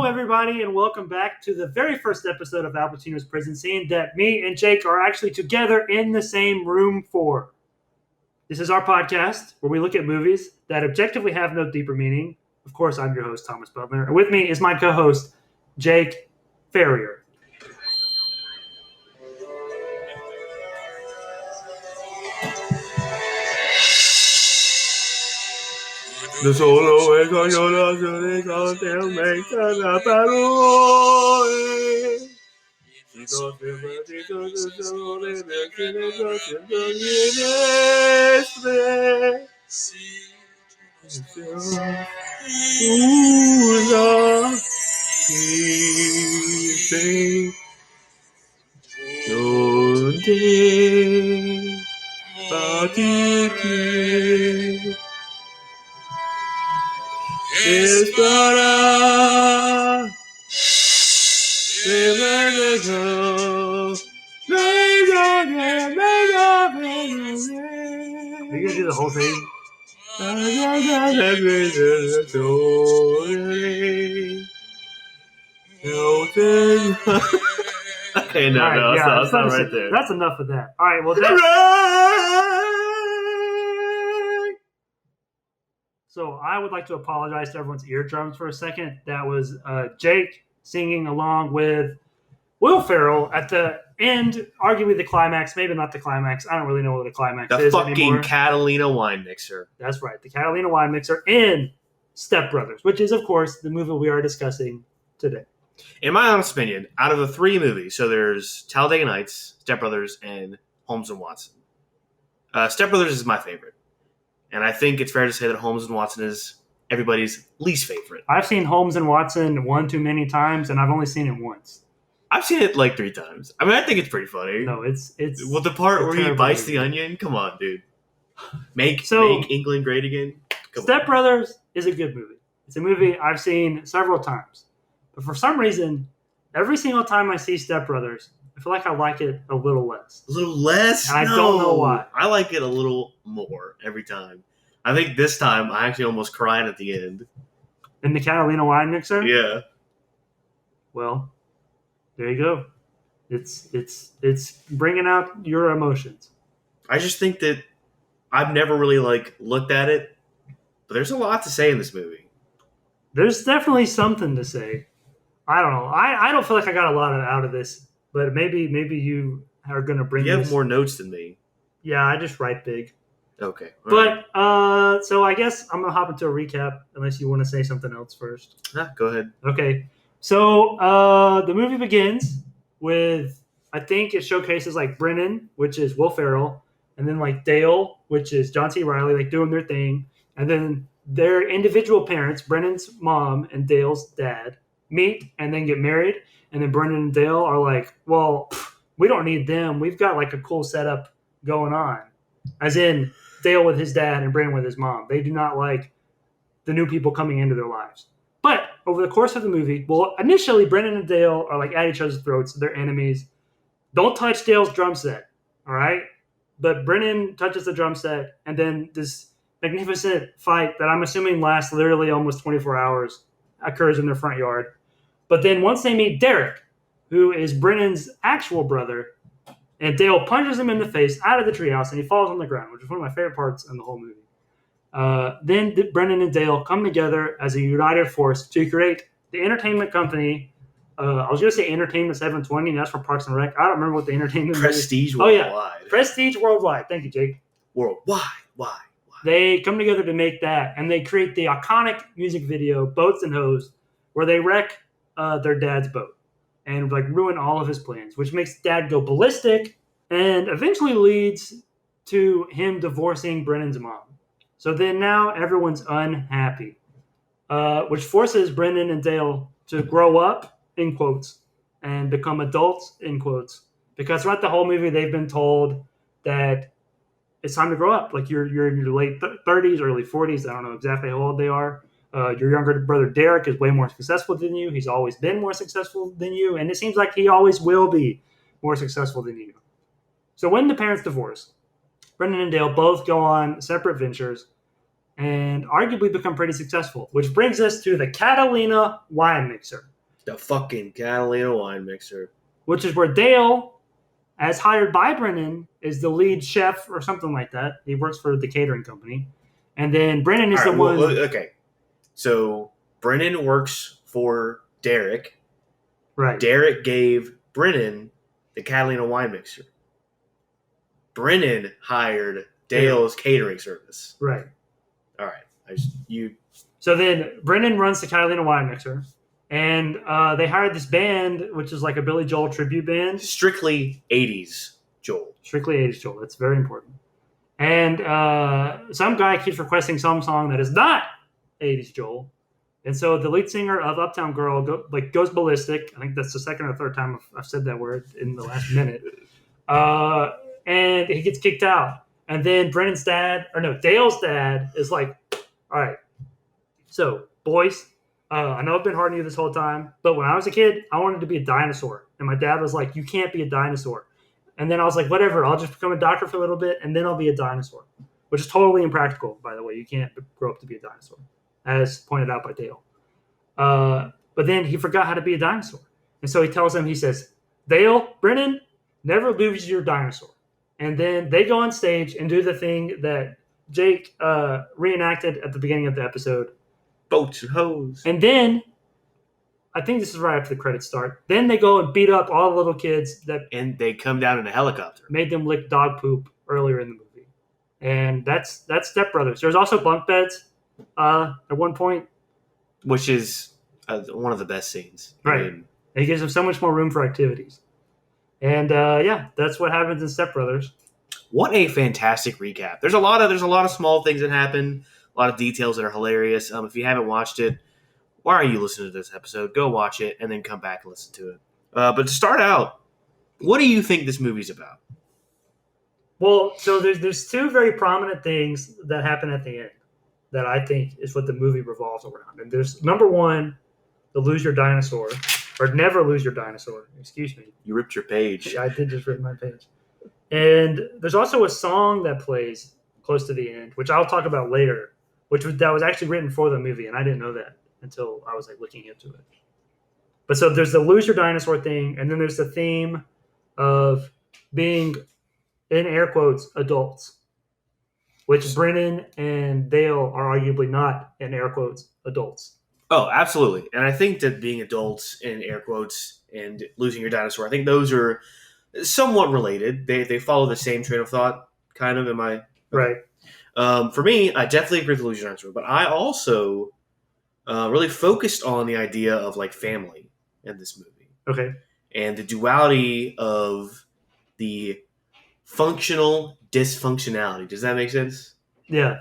everybody, and welcome back to the very first episode of Al Pacino's Prison Scene that me and Jake are actually together in the same room for. This is our podcast where we look at movies that objectively have no deeper meaning. Of course, I'm your host, Thomas Butler, and with me is my co-host, Jake Ferrier. The solo es coñola, se cante un mexicana parole. Si no te metido de solo de quienes no siento bienestre. Usa y donde patiti. Es para Are you going to do the whole thing? Okay, no, it's not right there. That's enough of that. All right, well, So I would like to apologize to everyone's eardrums for a second. That was Jake singing along with Will Ferrell at the end, arguably the climax, maybe not the climax. I don't really know what the climax is anymore. The fucking Catalina Wine Mixer. That's right, the Catalina Wine Mixer in Step Brothers, which is, of course, the movie we are discussing today. In my honest opinion, out of the three movies, so there's Talladega Nights, Step Brothers, and Holmes and Watson. Step Brothers is my favorite. And I think it's fair to say that Holmes and Watson is everybody's least favorite. I've seen Holmes and Watson one too many times, and I've only seen it once. I've seen it like 3 times. I mean, I think it's pretty funny. No, it's well, the part where he bites the onion. Come on, dude. Make England great again. Step Brothers is a good movie. It's a movie I've seen several times, but for some reason, every single time I see Step Brothers, I feel like I like it a little less. A little less? And I don't know why. I like it a little more every time. I think this time I actually almost cried at the end. In the Catalina Wine Mixer? Yeah. Well, there you go. It's bringing out your emotions. I just think that I've never really looked at it, but there's a lot to say in this movie. There's definitely something to say. I don't know. I don't feel like I got a lot out of this. But maybe you are going to bring You have more notes than me. Yeah, I just write big. Okay. But, so I guess I'm going to hop into a recap, unless you want to say something else first. Go ahead. Okay. So, the movie begins with, I think it showcases, Brennan, which is Will Ferrell, and then, Dale, which is John C. Reilly, doing their thing. And then their individual parents, Brennan's mom and Dale's dad, meet and then get married. And then Brennan and Dale are like, well, we don't need them. We've got a cool setup going on. As in Dale with his dad and Brennan with his mom. They do not like the new people coming into their lives. But over the course of the movie, well, initially Brennan and Dale are at each other's throats. They're enemies. Don't touch Dale's drum set. All right. But Brennan touches the drum set. And then this magnificent fight that I'm assuming lasts literally almost 24 hours occurs in their front yard. But then once they meet Derek, who is Brennan's actual brother, and Dale punches him in the face out of the treehouse, and he falls on the ground, which is one of my favorite parts in the whole movie. Then Brennan and Dale come together as a united force to create the entertainment company. I was going to say Entertainment 720, and that's for Parks and Rec. I don't remember what the entertainment Prestige Worldwide. Oh, yeah. Prestige Worldwide. Thank you, Jake. Worldwide. Why? They come together to make that, and they create the iconic music video, Boats and Hoes, where they wreck their dad's boat and ruin all of his plans, which makes dad go ballistic and eventually leads to him divorcing Brennan's mom. So then now everyone's unhappy, which forces Brennan and Dale to grow up, in quotes, and become adults, in quotes, because throughout the whole movie they've been told that it's time to grow up. You're in your late 30s, early 40s. I don't know exactly how old they are. Your younger brother Derek is way more successful than you. He's always been more successful than you, and it seems like he always will be more successful than you. So when the parents divorce, Brennan and Dale both go on separate ventures and arguably become pretty successful, which brings us to the Catalina Wine Mixer. The fucking Catalina wine mixer. which is where Dale, as hired by Brennan, is the lead chef or something like that. He works for the catering company. And then Brennan is All the right, one. well, okay. So Brennan works for Derek. Right. Derek gave Brennan the Catalina wine mixer. Brennan hired Dale's catering service. Right. All right. So then Brennan runs the Catalina wine mixer. And they hired this band, which is like a Billy Joel tribute band. Strictly 80s Joel. Strictly 80s Joel. That's very important. And some guy keeps requesting some song that is not 80s Joel. And so the lead singer of Uptown Girl goes ballistic. I think that's the second or third time I've said that word in the last minute. And he gets kicked out. And then Dale's dad is like, all right, so boys, I know I've been hard on you this whole time, but when I was a kid, I wanted to be a dinosaur. And my dad was like, you can't be a dinosaur. And then I was like, whatever, I'll just become a doctor for a little bit, and then I'll be a dinosaur, which is totally impractical, by the way. You can't grow up to be a dinosaur, as pointed out by Dale. But then he forgot how to be a dinosaur. And so he tells him, he says, Dale, Brennan, never lose your dinosaur. And then they go on stage and do the thing that Jake reenacted at the beginning of the episode. Boats and hoes. And then, I think this is right after the credits start, then they go and beat up all the little kids And they come down in a helicopter. Made them lick dog poop earlier in the movie. And that's Step Brothers. There's also bunk beds at one point. Which is one of the best scenes. Right. I mean, it gives them so much more room for activities. And that's what happens in Step Brothers. What a fantastic recap. There's a lot of small things that happen, a lot of details that are hilarious. If you haven't watched it, why are you listening to this episode? Go watch it and then come back and listen to it. But to start out, what do you think this movie's about? Well, so there's two very prominent things that happen at the end that I think is what the movie revolves around. And there's number one, the lose your dinosaur, or never lose your dinosaur. Excuse me. You ripped your page. I did just rip my page. And there's also a song that plays close to the end, which I'll talk about later, that was actually written for the movie, and I didn't know that until I was looking into it. But so there's the lose your dinosaur thing, and then there's the theme of being, in air quotes, adults, which Brennan and Dale are arguably not, in air quotes, adults. Oh, absolutely. And I think that being adults, in air quotes, and losing your dinosaur, I think those are somewhat related. They follow the same train of thought, kind of. Am I right? For me, I definitely agree with losing your dinosaur, but I also really focused on the idea of family in this movie. Okay. And the duality of the functional dysfunctionality. Does that make sense? Yeah.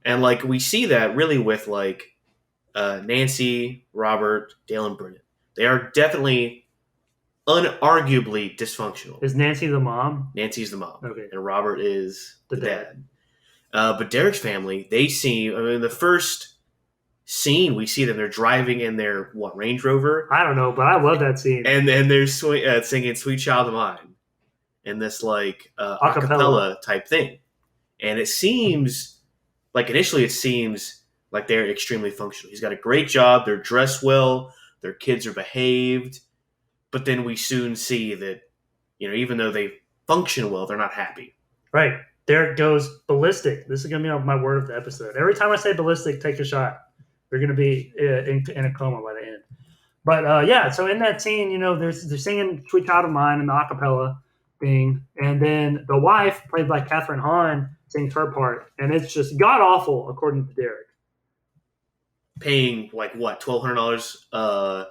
And we see that really with Nancy, Robert, Dale, and Brennan. They are definitely unarguably dysfunctional. Is Nancy the mom? Nancy's the mom. Okay. And Robert is the dad. But Derek's family, they seem, the first scene we see them, they're driving in their, Range Rover? I don't know, but I love that scene. And they're singing Sweet Child of Mine in this acapella type thing. And it seems, initially it seems like they're extremely functional. He's got a great job, they're dressed well, their kids are behaved, but then we soon see that, even though they function well, they're not happy. Right. Derek goes ballistic. This is going to be my word of the episode. Every time I say ballistic, take a shot. You're going to be in a coma by the end. But so in that scene, they're singing Sweet Child of Mine in the acapella thing. And then the wife, played by Catherine Hahn, sings her part. And it's just god awful, according to Derek. Paying $1,200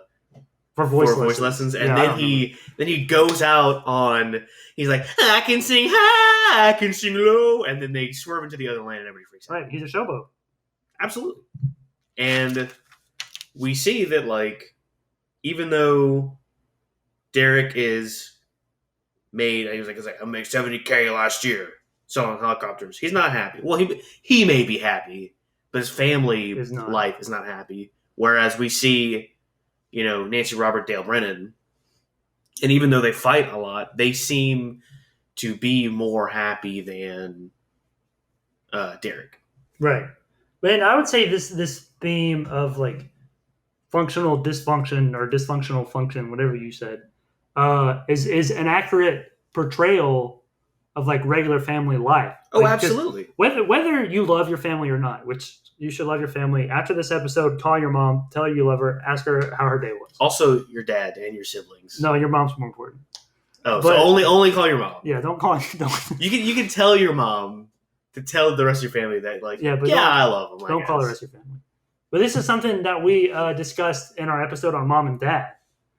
for voice lessons. And then he goes out on, he's like, I can sing high, I can sing low, and then they swerve into the other lane and everybody freaks out. Right, he's a showboat. Absolutely. And we see that even though Derek is made, he was like I made $70K last year selling helicopters. He's not happy. Well, he may be happy, but his family life is not happy. Whereas we see, Nancy, Robert, Dale, Brennan, and even though they fight a lot, they seem to be more happy than Derek. Right. And I would say this theme of functional dysfunction or dysfunctional function, whatever you said, is an accurate portrayal of like regular family life. Oh, Like, absolutely. Whether you love your family or not, which you should love your family. After this episode, call your mom, tell her you love her, ask her how her day was. Also, your dad and your siblings. No, your mom's more important. Oh, but, so only call your mom. Yeah, don't call. You can tell your mom to tell the rest of your family that I love them. Don't call the rest of your family. But this is something that we discussed in our episode on Mom and Dad,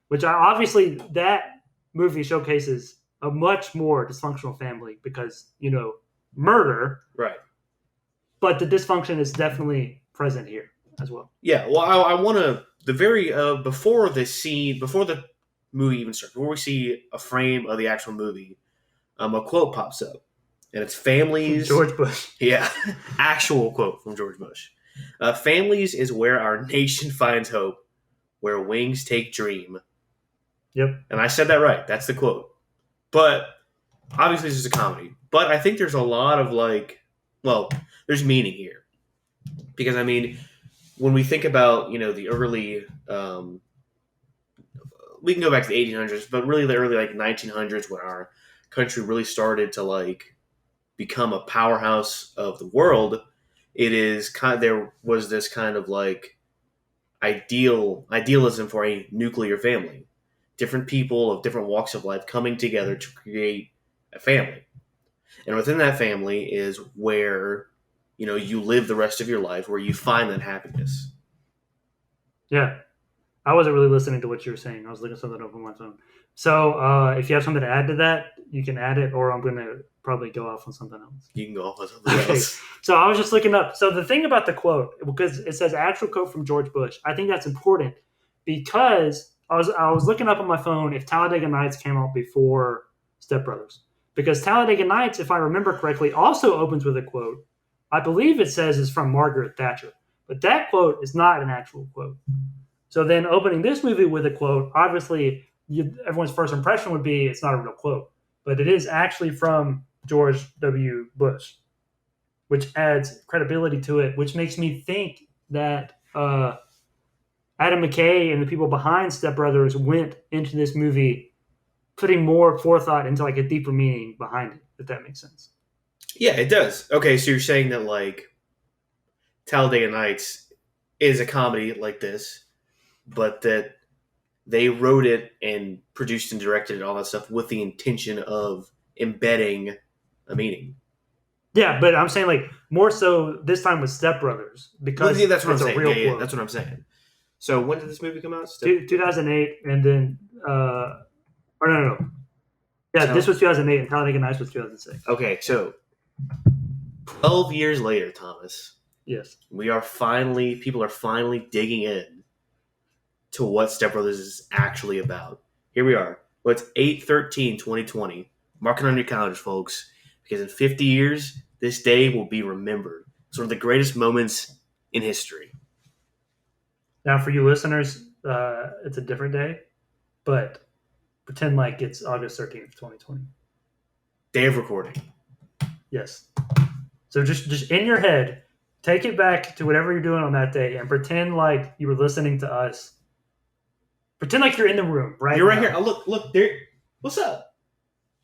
which obviously that movie showcases a much more dysfunctional family because, murder. Right. But the dysfunction is definitely present here as well. Yeah. Well, I want to, before the movie even starts, before we see a frame of the actual movie, a quote pops up. And it's families. George Bush. Yeah. Actual quote from George Bush. Families is where our nation finds hope, where wings take dream. Yep. And I said that right. That's the quote. But obviously this is a comedy. But I think there's a lot of there's meaning here. Because, I mean, when we think about, the early, we can go back to the 1800s, but really the early 1900s when our country really started to become a powerhouse of the world, there was this kind of idealism for a nuclear family. Different people of different walks of life coming together to create a family. And within that family is where, you live the rest of your life, where you find that happiness. Yeah. I wasn't really listening to what you were saying. I was looking something up on my phone. So if you have something to add to that, you can add it, or I'm going to probably go off on something else. You can go off on something else. So I was just looking up. So the thing about the quote, because it says actual quote from George Bush, I think that's important because I was looking up on my phone if Talladega Nights came out before Step Brothers. Because Talladega Nights, if I remember correctly, also opens with a quote. I believe it says it's from Margaret Thatcher. But that quote is not an actual quote. So then opening this movie with a quote, obviously everyone's first impression would be it's not a real quote. But it is actually from George W. Bush, which adds credibility to it, which makes me think that Adam McKay and the people behind Step Brothers went into this movie putting more forethought into a deeper meaning behind it, if that makes sense. Yeah, it does. Okay, so you're saying that Talladega Nights is a comedy like this, but that they wrote it and produced and directed it, all that stuff, with the intention of embedding a meaning. Yeah, but I'm saying more so this time with Step Brothers because that's what I'm saying. Real yeah, that's what I'm saying. So when did this movie come out? 2008, and then no. Yeah, this was 2008, and Talladega Nights was 2006. Okay, so 12 years later, Thomas. Yes. People are finally digging in to what Step Brothers is actually about. Here we are. Well, it's 8/13/2020. Mark it on your calendars, folks, because in 50 years, this day will be remembered. It's one of the greatest moments in history. Now, for you listeners, it's a different day, but pretend like it's August 13th, 2020. Day of recording. Yes. So just in your head, take it back to whatever you're doing on that day and pretend like you were listening to us. Pretend like you're in the room, right? You're right here. Oh, look there. What's up?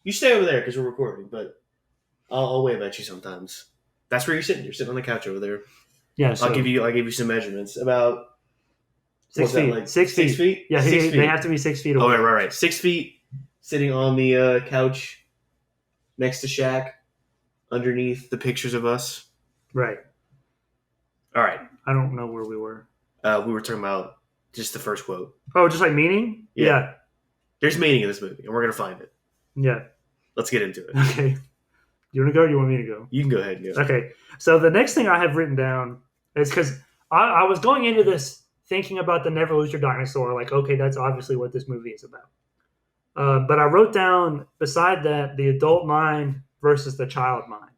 You stay over there because we're recording, but I'll wave at you sometimes. That's where you're sitting. You're sitting on the couch over there. Yeah. So I'll give you some measurements. About 6 feet. 6 feet. 6 feet? Yeah, 6 feet. They have to be 6 feet away. Oh, right. 6 feet, sitting on the couch next to Shaq, underneath the pictures of us. Right. All right. I don't know where we were. We were talking about just the first quote. Oh, just meaning? Yeah. There's meaning in this movie, and we're going to find it. Yeah. Let's get into it. Okay. You want to go or do you want me to go? You can go ahead and go. Okay. So the next thing I have written down is because I was going into this thinking about the Never Lose Your Dinosaur. Okay, that's obviously what this movie is about. But I wrote down, beside that, the adult mind versus the child mind.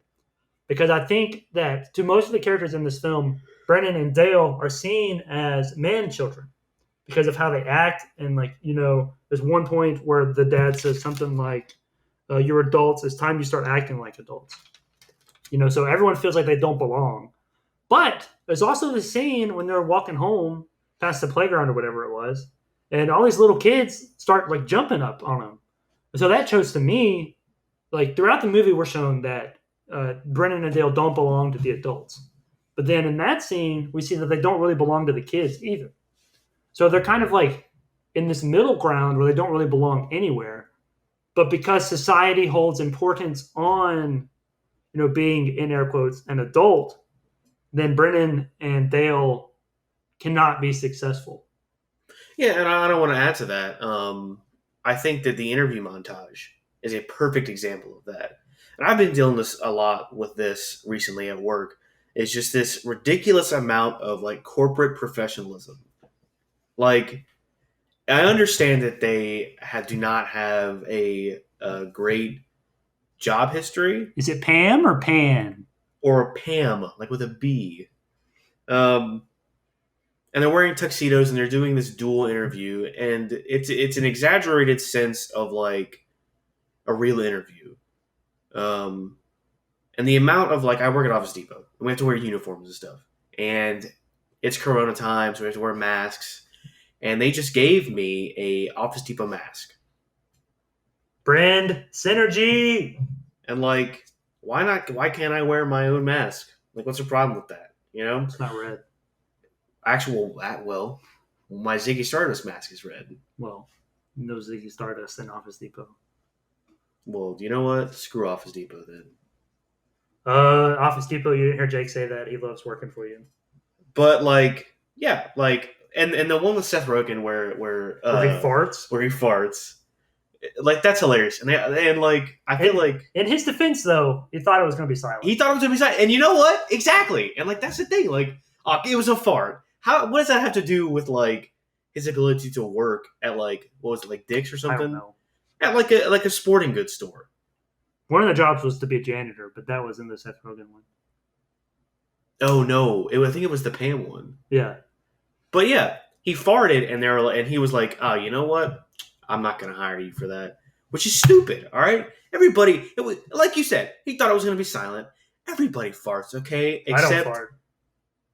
Because I think that to most of the characters in this film, Brennan and Dale are seen as man-children because of how they act. And, there's one point where the dad says something like, you're adults, it's time you start acting like adults. So everyone feels like they don't belong. But there's also the scene when they're walking home past the playground or whatever it was, and all these little kids start like jumping up on him. So that shows to me, like throughout the movie, we're shown that Brennan and Dale don't belong to the adults, but then in that scene, we see that they don't really belong to the kids either. So they're kind of like in this middle ground where they don't really belong anywhere. But because society holds importance on, being in air quotes an adult, then Brennan and Dale cannot be successful. Yeah, and I don't want to add to that. I think that the interview montage is a perfect example of that. And I've been dealing this a lot with this recently at work. It's just this ridiculous amount of like corporate professionalism. Like, I understand that they do not have a great job history. Is it Pam or Pan? Or Pam, like with a B. And they're wearing tuxedos and they're doing this dual interview, and it's an exaggerated sense of like a real interview. And the amount of like I work at Office Depot, and we have to wear uniforms and stuff, and it's Corona time, so we have to wear masks. And they just gave me a Office Depot mask. Brand synergy. And like, why not? Why can't I wear my own mask? Like, what's the problem with that? It's not red. My Ziggy Stardust mask is red. Well, no Ziggy Stardust in Office Depot. Well, you know what? Screw Office Depot then. Office Depot, you didn't hear Jake say that. He loves working for you. But like, yeah, like, and the one with Seth Rogen where he farts, like that's hilarious. And like, I feel like in his defense though, he thought it was going to be silent. He thought it was going to be silent, and you know what? Exactly. And like that's the thing. Like, it was a fart. What does that have to do with like his ability to work at like what was it, like Dick's or something? I don't know. At like a sporting goods store. One of the jobs was to be a janitor, but that was in the Seth Rogen one. Oh no, I think it was the Pam one. Yeah, but yeah, he farted, and he was like, "Oh, you know what? I'm not going to hire you for that," which is stupid. All right, everybody. It was like you said. He thought it was going to be silent. Everybody farts, okay? Except, I don't fart.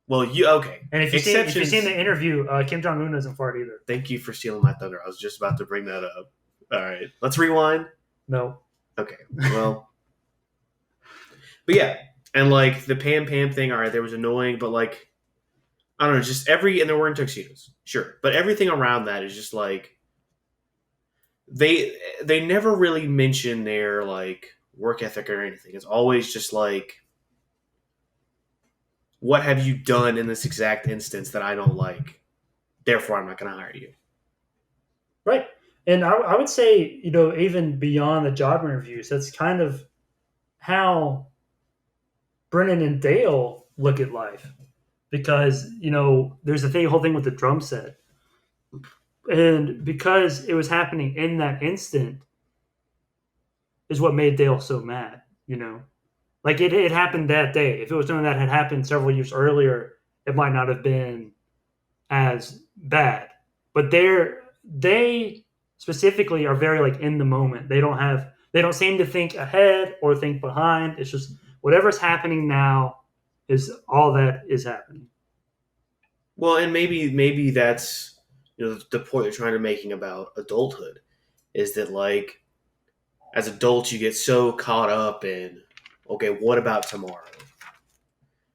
Well, you okay? And if you've seen the interview, Kim Jong Un doesn't fart either. Thank you for stealing my thunder. I was just about to bring that up. All right, let's rewind. No. Okay. Well, but yeah, and like the Pam thing. All right, there was annoying, but like I don't know, just and they're wearing tuxedos, sure, but everything around that is just like they never really mention their like work ethic or anything. It's always just like, what have you done in this exact instance that I don't like? Therefore, I'm not going to hire you. Right. And I would say, even beyond the job interviews, that's kind of how Brennan and Dale look at life. Because, there's the whole thing with the drum set. And because it was happening in that instant is what made Dale so mad, Like it happened that day. If it was something that had happened several years earlier, it might not have been as bad. But they specifically are very like in the moment. They don't seem to think ahead or think behind. It's just whatever's happening now is all that is happening. Well, and maybe that's the point they're trying to making about adulthood is that like as adults you get so caught up in, okay, what about tomorrow?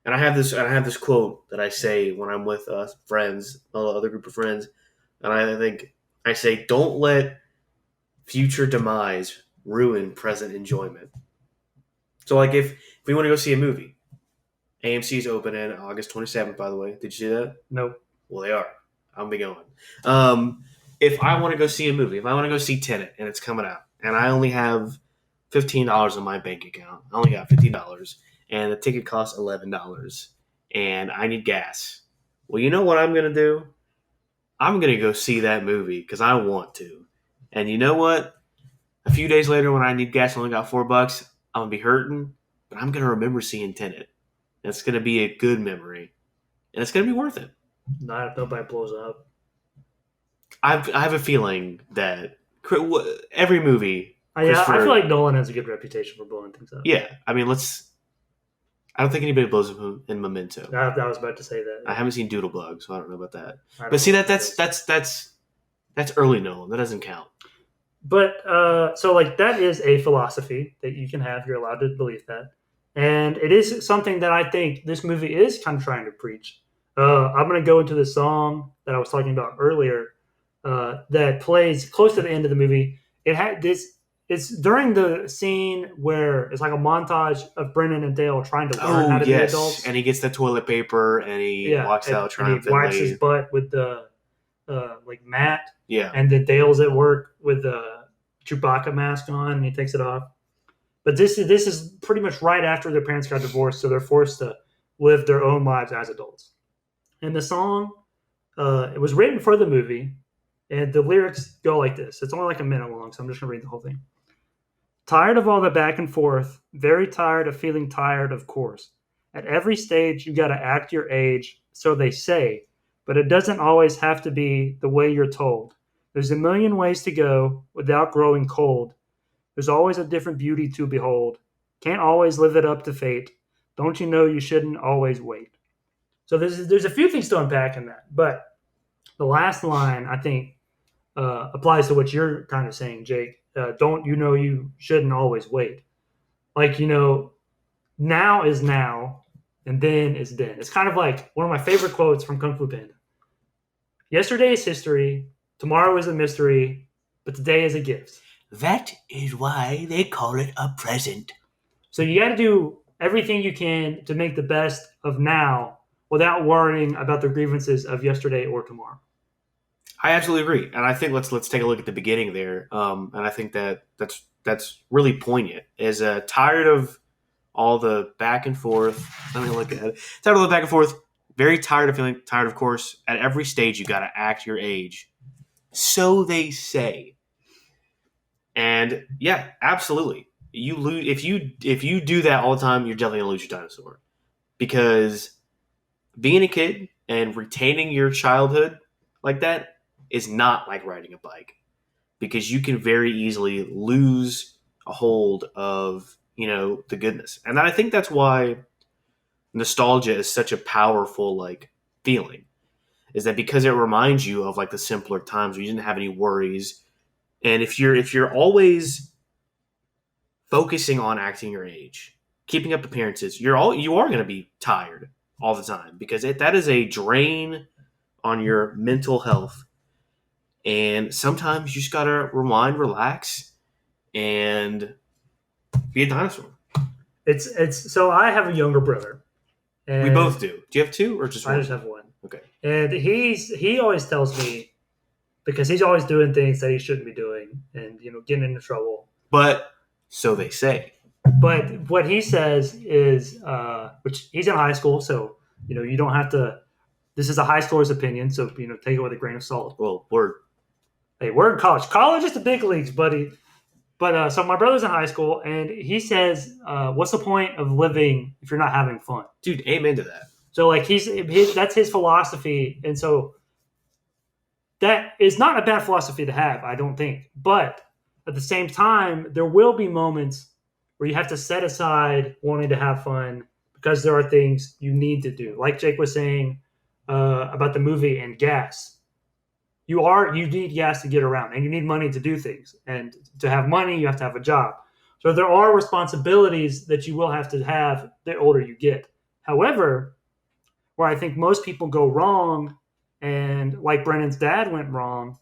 And I have this quote that I say when I'm with friends, another group of friends, and I think I say, don't let future demise ruin present enjoyment. So like if we want to go see a movie, AMC's opening August 27th, by the way. Did you see that? Nope. Well, they are. I'll be going. If I want to go see a movie, if I want to go see Tenet and it's coming out, and I only have $15 in my bank account, I only got $15, and the ticket costs $11, and I need gas. Well, you know what I'm going to do? I'm going to go see that movie because I want to. And you know what? A few days later when I need gas, I only got $4, I'm going to be hurting, but I'm going to remember seeing Tenet. It's going to be a good memory, and it's going to be worth it. Not if nobody blows up. I have a feeling that every movie... I feel like Nolan has a good reputation for blowing things up. Yeah, I mean, let's I don't think anybody blows up in Memento. I was about to say that. I haven't seen Doodlebug, so I don't know about that. I But don't see, know that's early Nolan. That doesn't count. But so like that is a philosophy that you can have. You're allowed to believe that, and it is something that I think this movie is kind of trying to preach. I'm going to go into the song that I was talking about earlier that plays close to the end of the movie. It had this. It's during the scene where it's like a montage of Brennan and Dale trying to learn how to be adults. And he gets the toilet paper and he walks out and he wipes his triumphantly. butt with the like mat. Yeah, And then Dale's at work with the Chewbacca mask on, and he takes it off. But this is pretty much right after their parents got divorced, so they're forced to live their own lives as adults. And the song, it was written for the movie, and the lyrics go like this. It's only like a minute long, so I'm just gonna read the whole thing. Tired of all the back and forth, very tired of feeling tired, of course. At every stage, you got to act your age, so they say, but it doesn't always have to be the way you're told. There's a million ways to go without growing cold. There's always a different beauty to behold. Can't always live it up to fate. Don't you know you shouldn't always wait? So there's a few things to unpack in that, but the last line I think applies to what you're kind of saying, Jake. Don't you know you shouldn't always wait? Like now is now, and then is then. It's kind of like one of my favorite quotes from Kung Fu Panda. Yesterday is history, tomorrow is a mystery, but today is a gift. that is why they call it a present. So you got to do everything you can to make the best of now without worrying about the grievances of yesterday or tomorrow. I absolutely agree, and I think let's take a look at the beginning there. And I think that's really poignant. Is tired of all the back and forth. Let me look at it. Tired of the back and forth. Very tired of feeling tired. Of course, at every stage you got to act your age. So they say. And yeah, absolutely. You lose if you do that all the time. You're definitely gonna lose your dinosaur, because being a kid and retaining your childhood like that is not like riding a bike, because you can very easily lose a hold of the goodness. And I think that's why nostalgia is such a powerful like feeling, is that because it reminds you of like the simpler times where you didn't have any worries. And if you're always focusing on acting your age, keeping up appearances, you are going to be tired all the time, because that is a drain on your mental health. And sometimes you just gotta rewind, relax, and be a dinosaur. It's so I have a younger brother. And We both do. Do you have two or just one? I just have one. Okay. And he always tells me, because he's always doing things that he shouldn't be doing and getting into trouble. But so they say. But what he says is, which he's in high school, so you don't have to. This is a high schooler's opinion, so take it with a grain of salt. Well, we're in college. College is the big leagues, buddy. But so my brother's in high school, and he says, "What's the point of living if you're not having fun?" dude, amen to that. So like that's his philosophy, and so that is not a bad philosophy to have, I don't think. But at the same time, there will be moments where you have to set aside wanting to have fun because there are things you need to do. Like Jake was saying about the movie and gas. You need gas to get around, and you need money to do things. And to have money, you have to have a job. So there are responsibilities that you will have to have the older you get. However, where I think most people go wrong, and like Brennan's dad went wrong,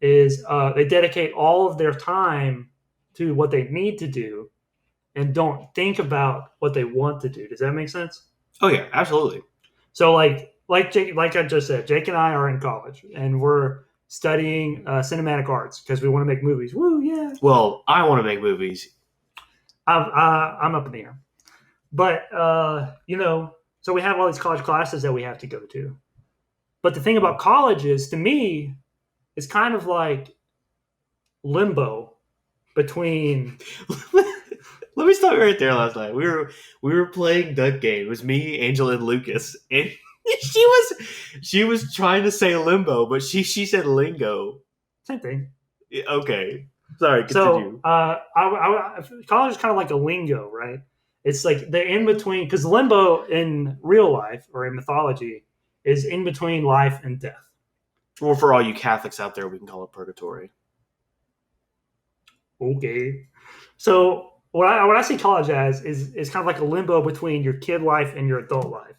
is they dedicate all of their time to what they need to do and don't think about what they want to do. Does that make sense? Oh yeah, absolutely. So like Jake, like I just said, Jake and I are in college, and we're studying cinematic arts because we want to make movies. Woo, yeah. Well, I want to make movies. I'm up in the air. But, so we have all these college classes that we have to go to. But the thing about college is, to me, it's kind of like limbo between... Let me stop right there. Last night we were playing Duck Game. It was me, Angel, and Lucas, and she was trying to say limbo, but she said lingo. Same thing. Okay, sorry. Continue. So college is kind of like a lingo, right? It's like the in between, because limbo in real life or in mythology is in between life and death. Or for all you Catholics out there, we can call it purgatory. Okay. So what I see college as is kind of like a limbo between your kid life and your adult life.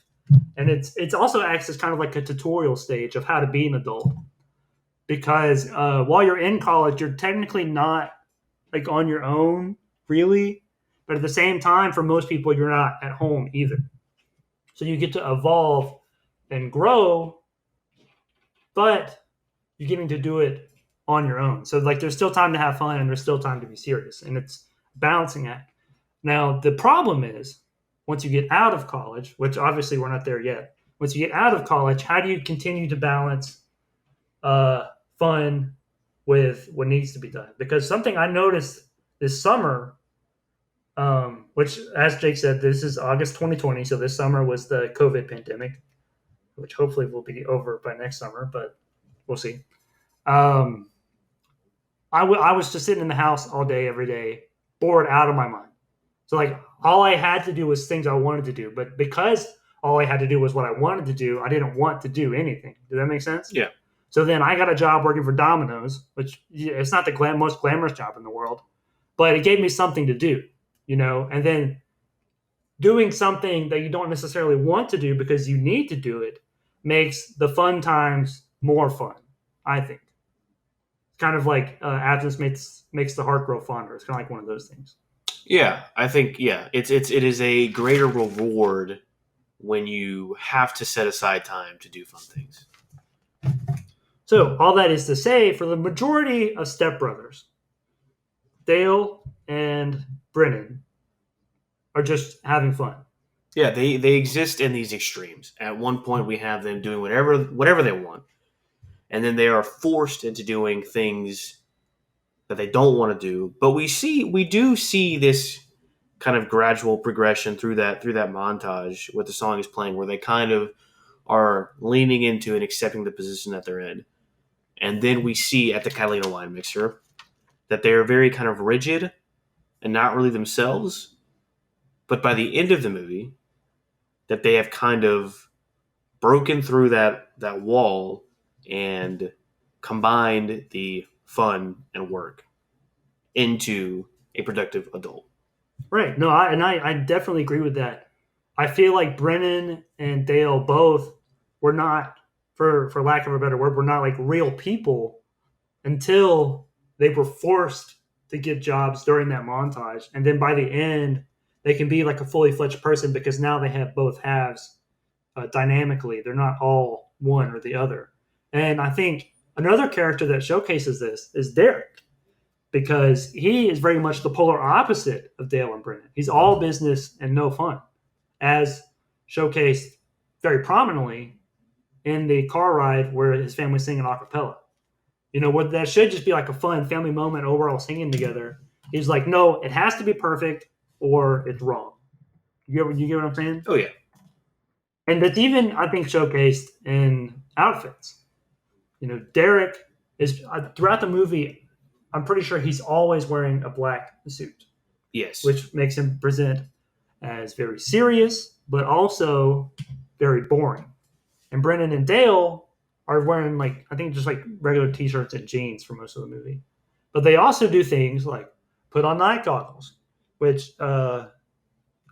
And it's also acts as kind of like a tutorial stage of how to be an adult. Because while you're in college, you're technically not like on your own, really. But at the same time, for most people, you're not at home either. So you get to evolve and grow, but you're getting to do it on your own. So like there's still time to have fun and there's still time to be serious. And it's balancing act. Now the problem is once you get out of college, which obviously we're not there yet. Once you get out of college, how do you continue to balance fun with what needs to be done? Because something I noticed this summer, which as Jake said, this is August 2020, so this summer was the COVID pandemic, which hopefully will be over by next summer, but we'll see. Um, I was just sitting in the house all day, every day, bored out of my mind. So like all I had to do was things I wanted to do, but because all I had to do was what I wanted to do, I didn't want to do anything. Does that make sense? Yeah. So then I got a job working for Domino's, which it's not the most glamorous job in the world, but it gave me something to do, and then doing something that you don't necessarily want to do because you need to do it makes the fun times more fun, I think. It's kind of like absence makes the heart grow fonder. It's kind of like one of those things. Yeah, I think it is a greater reward when you have to set aside time to do fun things. So all that is to say, for the majority of stepbrothers, Dale and Brennan are just having fun. Yeah, they exist in these extremes. At one point, we have them doing whatever they want, and then they are forced into doing things that they don't want to do. But we do see this kind of gradual progression through that montage what the song is playing, where they kind of are leaning into and accepting the position that they're in. And then we see at the Catalina wine mixer that they are very kind of rigid and not really themselves. But by the end of the movie, that they have kind of broken through that wall and combined the fun and work into a productive adult. Right. No, I definitely agree with that. I feel like Brennan and Dale both were not, for lack of a better word, were not like real people until they were forced to get jobs during that montage. And then by the end, they can be like a fully fledged person because now they have both halves dynamically. They're not all one or the other. And I think another character that showcases this is Derek because he is very much the polar opposite of Dale and Brennan. He's all business and no fun, as showcased very prominently in the car ride where his family's singing a cappella. What that should just be like a fun family moment overall singing together. He's like, no, it has to be perfect or it's wrong. You get what I'm saying? Oh, yeah. And that's even, I think, showcased in outfits. Derek is, throughout the movie, I'm pretty sure he's always wearing a black suit. Yes. Which makes him present as very serious, but also very boring. And Brennan and Dale are wearing I think just regular t-shirts and jeans for most of the movie. But they also do things like put on night goggles, which I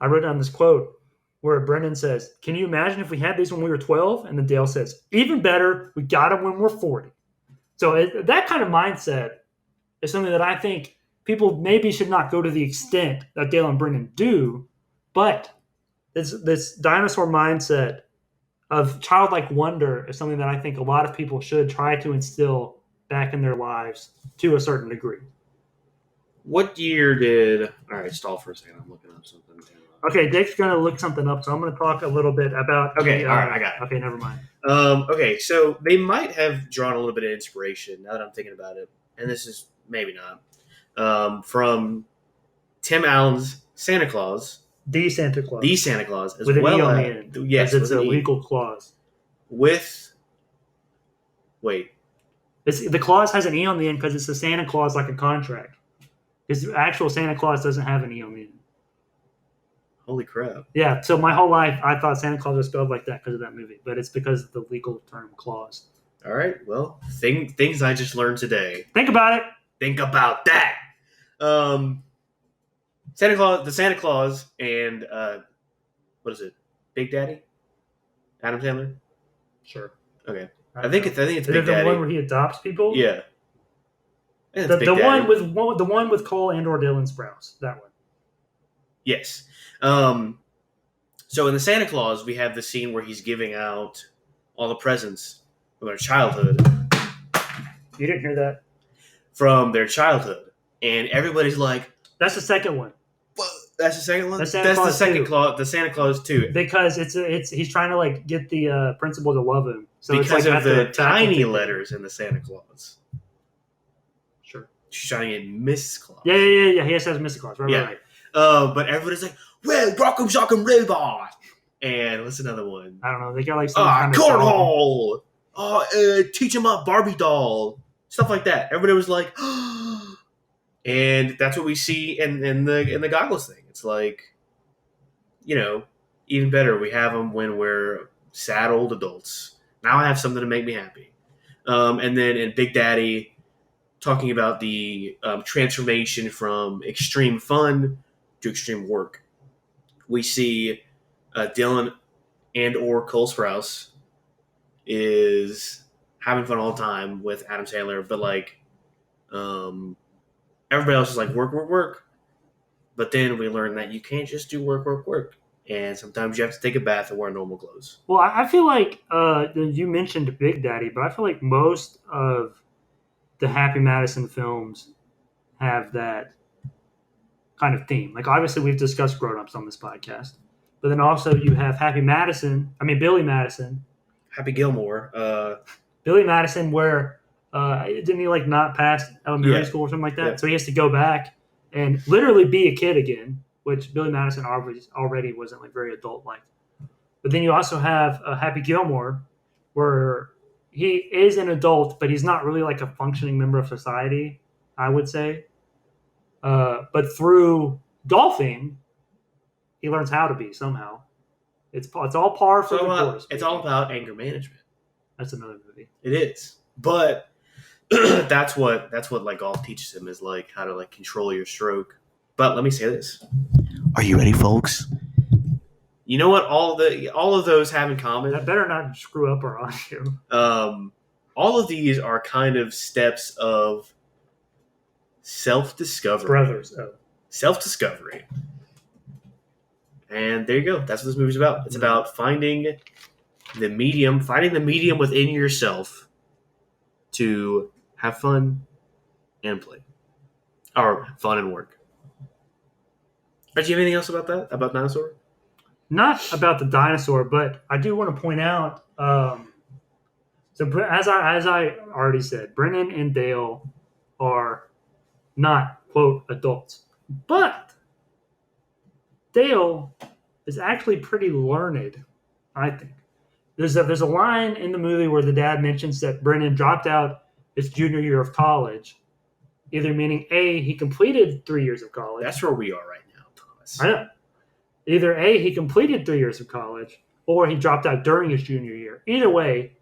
wrote down this quote where Brennan says, "Can you imagine if we had these when we were 12?" And then Dale says, "Even better, we got them when we're 40." So that kind of mindset is something that I think people maybe should not go to the extent that Dale and Brennan do, but this dinosaur mindset of childlike wonder is something that I think a lot of people should try to instill back in their lives to a certain degree. What year did... All right, stall for a second. I'm looking up something. Okay, Dick's going to look something up, so I'm going to talk a little bit about... Okay, all right, I got it. Okay, never mind. Okay, so they might have drawn a little bit of inspiration, now that I'm thinking about it, and this is maybe not, from Tim Allen's Santa Claus. The Santa Claus. The Santa Claus, as with well an E on as... the end. Yes, it's a legal clause. With... Wait. The clause has an E on the end because it's a Santa Claus like a contract. His actual Santa Claus doesn't have an E on the end. Holy crap. Yeah, so my whole life I thought Santa Claus was spelled like that because of that movie, but it's because of the legal term clause. All right. Well, things I just learned today. Think about it. Think about that. The Santa Claus, and what is it? Big Daddy, Adam Sandler. Sure. Okay. I think it's Is Big it the Daddy. one where he adopts people? Yeah. The one with Cole and or Dylan Sprouse. That one. Yes. So in the Santa Claus, we have the scene where he's giving out all the presents from their childhood. You didn't hear that? From their childhood, and everybody's like, "That's the second one." Well, that's the second one. That's the second Claus. The Santa Claus 2. Because it's he's trying to like get the principal to love him. So because it's like of the tiny letters in the Santa Claus. Sure. She's trying to get Miss Claus. Yeah. He has Mrs. Claus. Right. But everybody's like, well, rock'em sock'em robot. And what's another one? I don't know. They got like some kind of cornhole. Teach him up Barbie doll. Stuff like that. Everybody was like, and that's what we see in the goggles thing. It's like, even better. We have them when we're sad old adults. Now I have something to make me happy. And then in Big Daddy, talking about the transformation from extreme fun to extreme work. We see Dylan and or Cole Sprouse is having fun all the time with Adam Sandler, but like everybody else is like work. But then we learn that you can't just do work. And sometimes you have to take a bath and wear normal clothes. Well, I feel like you mentioned Big Daddy, but I feel like most of the Happy Madison films have that kind of theme. Like, obviously, we've discussed grown-ups on this podcast. But then also you have Billy Madison. Happy Gilmore. Billy Madison, where didn't he like not pass elementary school or something like that? Yeah. So he has to go back and literally be a kid again, which Billy Madison already wasn't like very adult-like. But then you also have Happy Gilmore, where he is an adult, but he's not really like a functioning member of society, I would say. But through golfing, he learns how to be somehow. It's all par for the course. It's all about anger management. That's another movie. It is, but that's what like golf teaches him, is like how to like control your stroke. But let me say this: are you ready, folks? You know what all of those have in common? That better not screw up our audio. All of these are kind of steps of self-discovery. Brothers. Oh. Self-discovery. And there you go. That's what this movie's about. It's about finding the medium within yourself to have fun and play. Or fun and work. Do you have anything else about that? About dinosaur? Not about the dinosaur, but I do want to point out. So as I already said, Brennan and Dale are not quote adults, but Dale is actually pretty learned, I think. There's a line in the movie where the dad mentions that Brennan dropped out his junior year of college, either meaning A, he completed 3 years of college. That's where we are right now, Thomas. I know. Either A, he completed 3 years of college, or he dropped out during his junior year. Either way,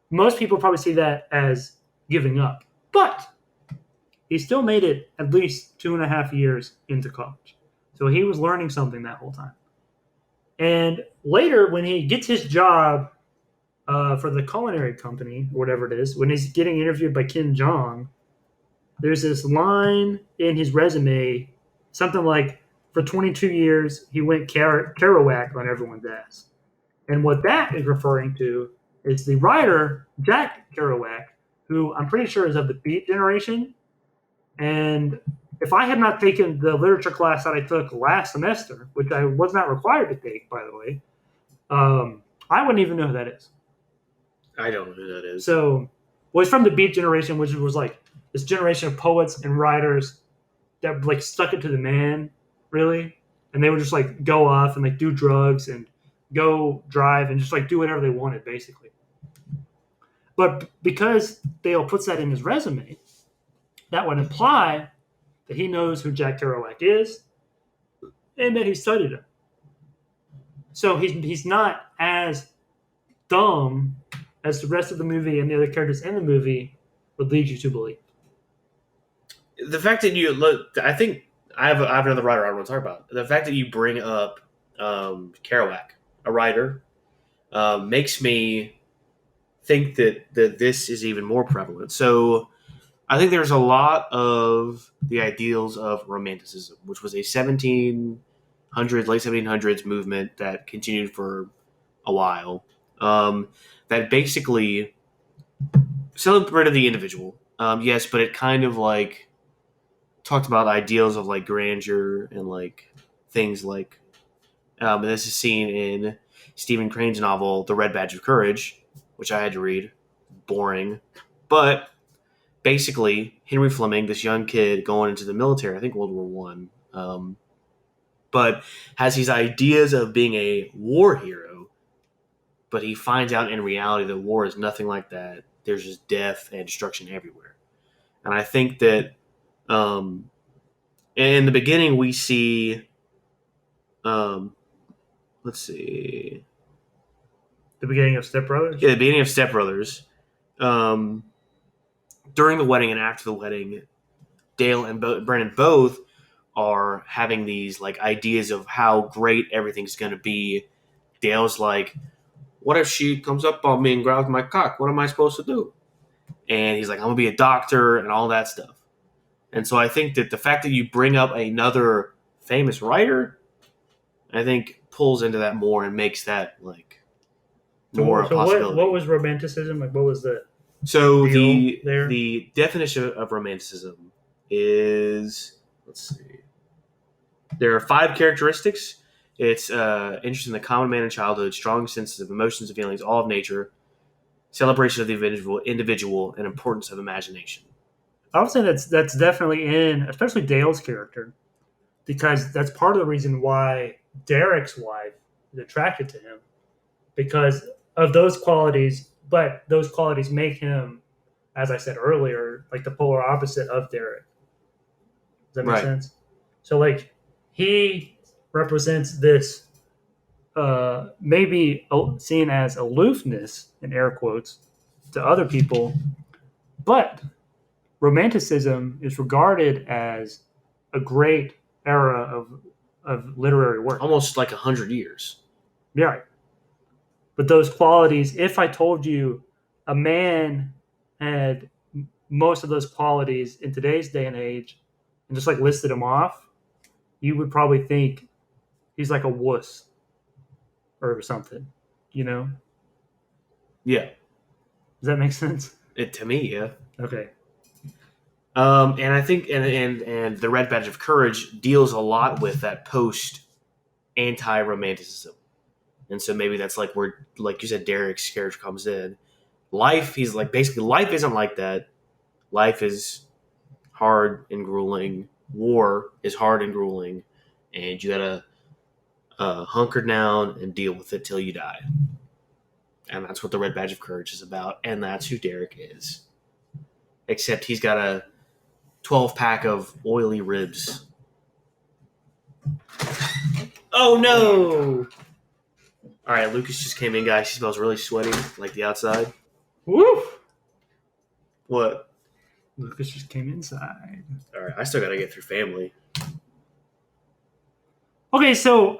most people probably see that as giving up. But he still made it at least 2.5 years into college. So he was learning something that whole time. And later, when he gets his job for the culinary company, or whatever it is, when he's getting interviewed by Ken Jeong, there's this line in his resume, something like, for 22 years, he went Kerouac on everyone's ass. And what that is referring to is the writer, Jack Kerouac, who I'm pretty sure is of the Beat generation. And if I had not taken the literature class that I took last semester, which I was not required to take, by the way, I wouldn't even know who that is. I don't know who that is. So, well, it's from the Beat generation, which was like this generation of poets and writers that like stuck it to the man, really. And they would just like go off and like do drugs and go drive and just like do whatever they wanted, basically. But because Dale puts that in his resume, that would imply that he knows who Jack Kerouac is and that he studied him. So he's not as dumb as the rest of the movie and the other characters in the movie would lead you to believe. The fact that you look, I think I have another writer I want to talk about. The fact that you bring up Kerouac, a writer, makes me think that this is even more prevalent. So I think there's a lot of the ideals of Romanticism, which was a 1700s, late 1700s movement that continued for a while. That basically celebrated the individual. Yes, but it kind of like talked about ideals of like grandeur and like things like, and this is seen in Stephen Crane's novel, The Red Badge of Courage, which I had to read. Boring. But basically, Henry Fleming, this young kid going into the military, I think World War One, but has these ideas of being a war hero, but he finds out in reality that war is nothing like that. There's just death and destruction everywhere. And I think that in the beginning we see, let's see, The beginning of Step Brothers? yeah, the beginning of Step Brothers. During the wedding and after the wedding, Dale and Brennan both are having these like ideas of how great everything's going to be. Dale's like, "What if she comes up on me and grabs my cock? What am I supposed to do?" And he's like, "I'm gonna be a doctor and all that stuff." And so I think that the fact that you bring up another famous writer, I think pulls into that more and makes that like more a possibility. What was Romanticism? Like, what was the So deal there? the definition of Romanticism is, let's see, there are 5 characteristics. It's interest in the common man in childhood, strong senses of emotions and feelings, all of nature, celebration of the individual, and importance of imagination. I would say that's definitely in, especially Dale's character, because that's part of the reason why Derek's wife is attracted to him, because of those qualities. But those qualities make him, as I said earlier, like the polar opposite of Derek. Does that make Right. sense? So like he represents this maybe seen as aloofness in air quotes to other people, but Romanticism is regarded as a great era of literary work. Almost like 100 years. Yeah. But those qualities, if I told you a man had most of those qualities in today's day and age and just like listed them off, you would probably think he's like a wuss or something, you know? Yeah. Does that make sense? To me, yeah. Okay. And I think and the Red Badge of Courage deals a lot with that post anti-romanticism. And so maybe that's like where, like you said, Derek's character comes in. Life, he's like, basically, life isn't like that. Life is hard and grueling. War is hard and grueling. And you gotta hunker down and deal with it till you die. And that's what the Red Badge of Courage is about. And that's who Derek is. Except he's got a 12-pack of oily ribs. Oh, no! All right, Lucas just came in, guys. He smells really sweaty, like the outside. Woo! What? Lucas just came inside. All right, I still got to get through family. Okay, so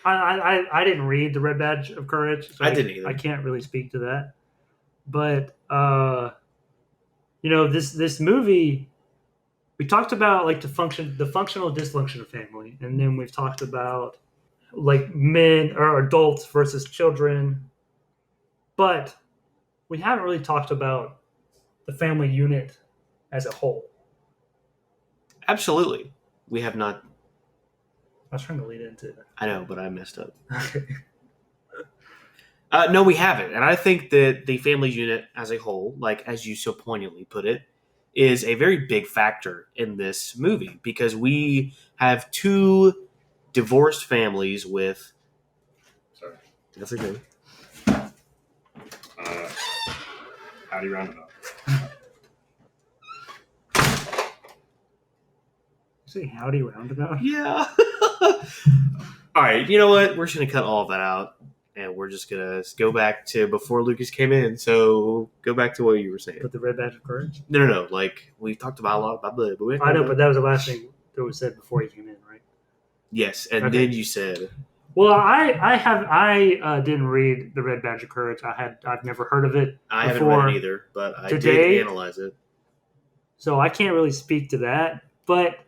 I didn't read the Red Badge of Courage. So I didn't either. I can't really speak to that. But this movie, we talked about like the functional dysfunctional family, and then we've talked about like men or adults versus children, but we haven't really talked about the family unit as a whole. Absolutely. We have not. I was trying to lead into it. I know, but I messed up. Okay. No, we haven't. And I think that the family unit as a whole, like as you so poignantly put it, is a very big factor in this movie because we have 2 divorced families with. Sorry, that's okay. Howdy, roundabout. Say howdy roundabout. Yeah. All right, you know what? We're just gonna cut all of that out, and we're just gonna go back to before Lucas came in. So go back to what you were saying. But the red badge of courage. No. Like we talked about a lot about the. But I know, but that was the last thing that was said before he came in, right? yes, and Okay. then you said, Well, I didn't read the Red Badge of Courage. I've never heard of it I haven't before read it either, but I today, did analyze it. so I can't really speak to that. But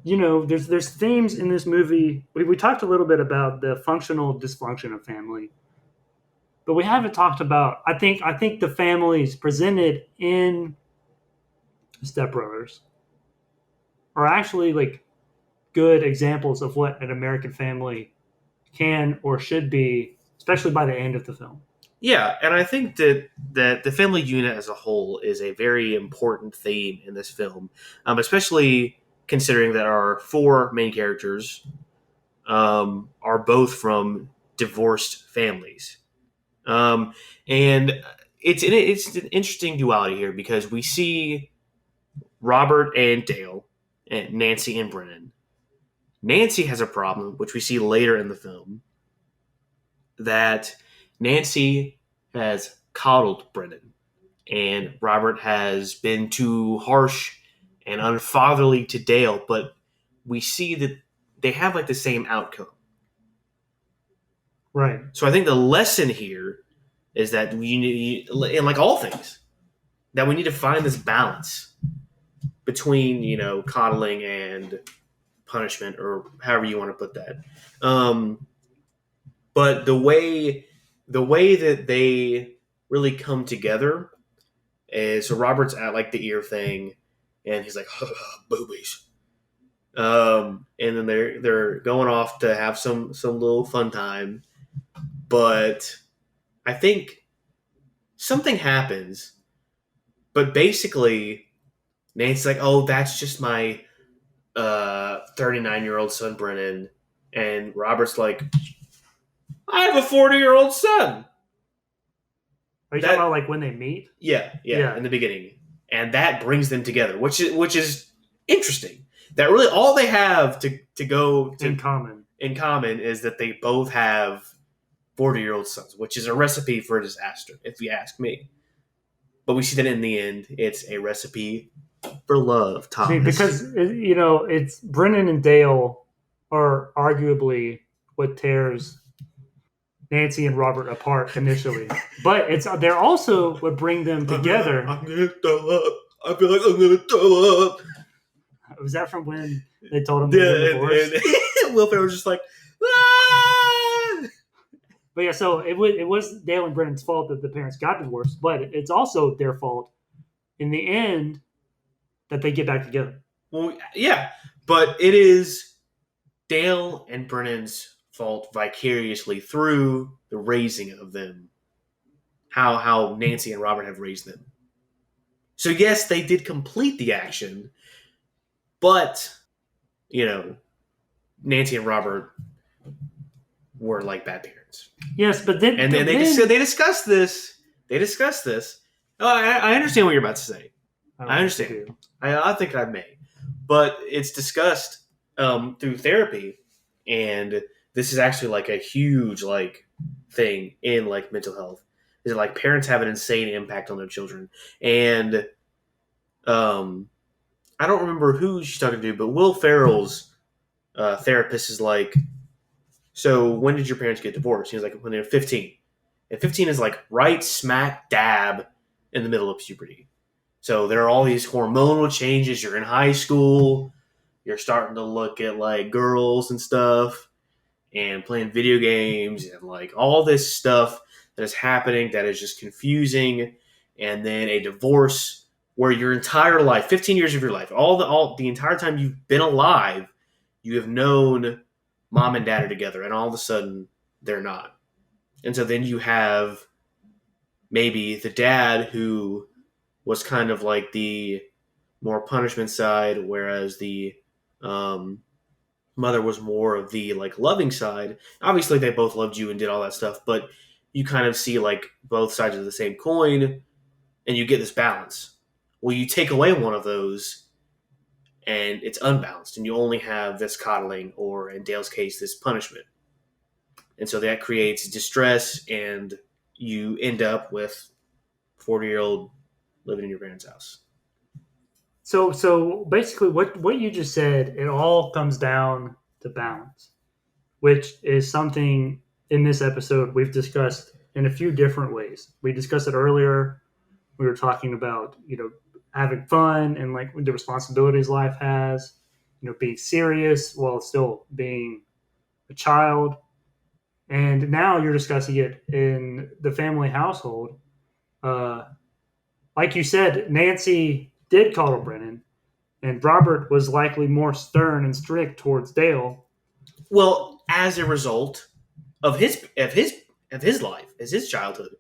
there's themes in this movie. We talked a little bit about the functional dysfunction of family, but we haven't talked about. I think the families presented in Step Brothers are actually like good examples of what an American family can or should be, especially by the end of the film. Yeah, and I think that the family unit as a whole is a very important theme in this film, especially considering that our four main characters are both from divorced families, um, and it's an interesting duality here because we see Robert and Dale and Nancy and Brennan. Nancy has a problem, which we see later in the film, that Nancy has coddled Brennan, and Robert has been too harsh and unfatherly to Dale, but we see that they have like the same outcome. Right. So I think the lesson here is that we need, in like all things, that we need to find this balance between, coddling and punishment, or however you want to put that. But the way that they really come together is, so Robert's at like the ear thing, and he's like boobies, and then they're going off to have some little fun time, but I think something happens, but basically Nancy's like, oh, that's just my 39-year-old son Brennan, and Robert's like, I have a 40-year-old son. Are you talking about like when they meet? Yeah, Yeah. in the beginning, and that brings them together, which is interesting. That really all they have to go to In common. in common is that they both have 40-year-old sons, which is a recipe for disaster, if you ask me. But we see that in the end, it's a recipe for love, I mean, Thomas. because it's Brennan and Dale are arguably what tears Nancy and Robert apart initially, but they're also what bring them together. I'm gonna throw up. I feel like I'm gonna throw up. Was that from when they told him they were divorced? And Will Ferrell was just like, ah! But yeah, so it was Dale and Brennan's fault that the parents got divorced, but it's also their fault in the end that they get back together. Well, yeah, but it is Dale and Brennan's fault vicariously through the raising of them. How Nancy and Robert have raised them. So yes, they did complete the action, but Nancy and Robert were like bad parents. Yes, but then And then they discussed this. They discussed this. Oh, I understand what you're about to say. I understand. I think I may, but it's discussed through therapy, and this is actually like a huge like thing in like mental health. Is that like parents have an insane impact on their children, and I don't remember who she's talking to, but Will Ferrell's therapist is like, so when did your parents get divorced? He was like, when they were 15. And 15 is like right smack dab in the middle of puberty. So there are all these hormonal changes. You're in high school. You're starting to look at like girls and stuff and playing video games and like all this stuff that is happening that is just confusing. And then a divorce where your entire life, 15 years of your life, all the entire time you've been alive, you have known mom and dad are together, and all of a sudden they're not. And so then you have maybe the dad who was kind of like the more punishment side, whereas the mother was more of the like loving side. Obviously, they both loved you and did all that stuff, but you kind of see like both sides of the same coin, and you get this balance. Well, you take away one of those, and it's unbalanced, and you only have this coddling, or in Dale's case, this punishment. And so that creates distress, and you end up with 40-year-old living in your parents' house. So basically, what you just said, it all comes down to balance, which is something in this episode we've discussed in a few different ways. We discussed it earlier. We were talking about having fun and like the responsibilities life has, being serious while still being a child. And now you're discussing it in the family household. Uh, like you said, Nancy did coddle Brennan, and Robert was likely more stern and strict towards Dale. Well, as a result of his life, as his childhood.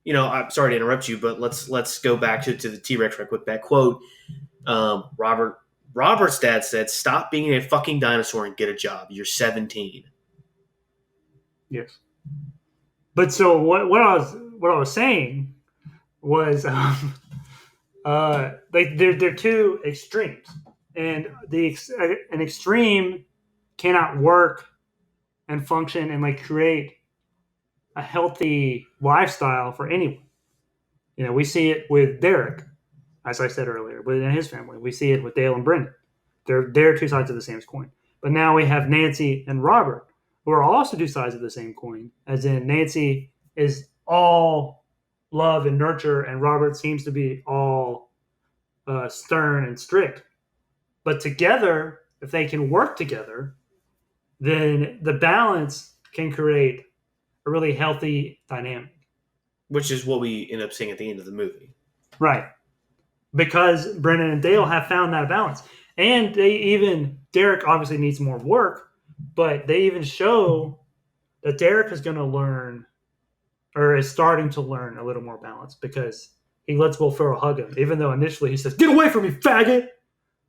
I'm sorry to interrupt you, but let's go back to the T-Rex right quick. That quote, Robert's dad said, "Stop being a fucking dinosaur and get a job. You're 17." Yes. But so what I was saying was like they're two extremes, and an extreme cannot work and function and like create a healthy lifestyle for anyone. We see it with Derek, as I said earlier, within his family. We see it with Dale and Brennan. They're two sides of the same coin. But now we have Nancy and Robert, who are also two sides of the same coin, as in Nancy is all love and nurture, and Robert seems to be all stern and strict. But together, if they can work together, then the balance can create a really healthy dynamic. Which is what we end up seeing at the end of the movie. Right. Because Brennan and Dale have found that balance. And Derek obviously needs more work, but they even show that Derek is going to learn, or is starting to learn, a little more balance, because he lets Will Ferrell hug him, even though initially he says, "Get away from me, faggot!"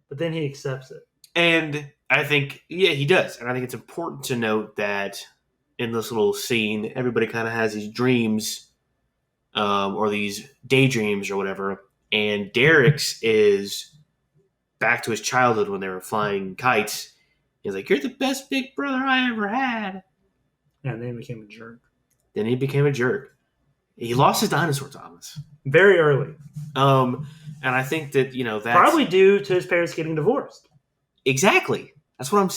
But then he accepts it. And I think, yeah, he does. And I think it's important to note that in this little scene, everybody kind of has these dreams, or these daydreams or whatever. And Derek's is back to his childhood when they were flying kites. He's like, "You're the best big brother I ever had." Yeah, and then he became a jerk. Then he became a jerk. He lost his dinosaur, Thomas. Very early. And I think that, that's probably due to his parents getting divorced. Exactly. That's what I'm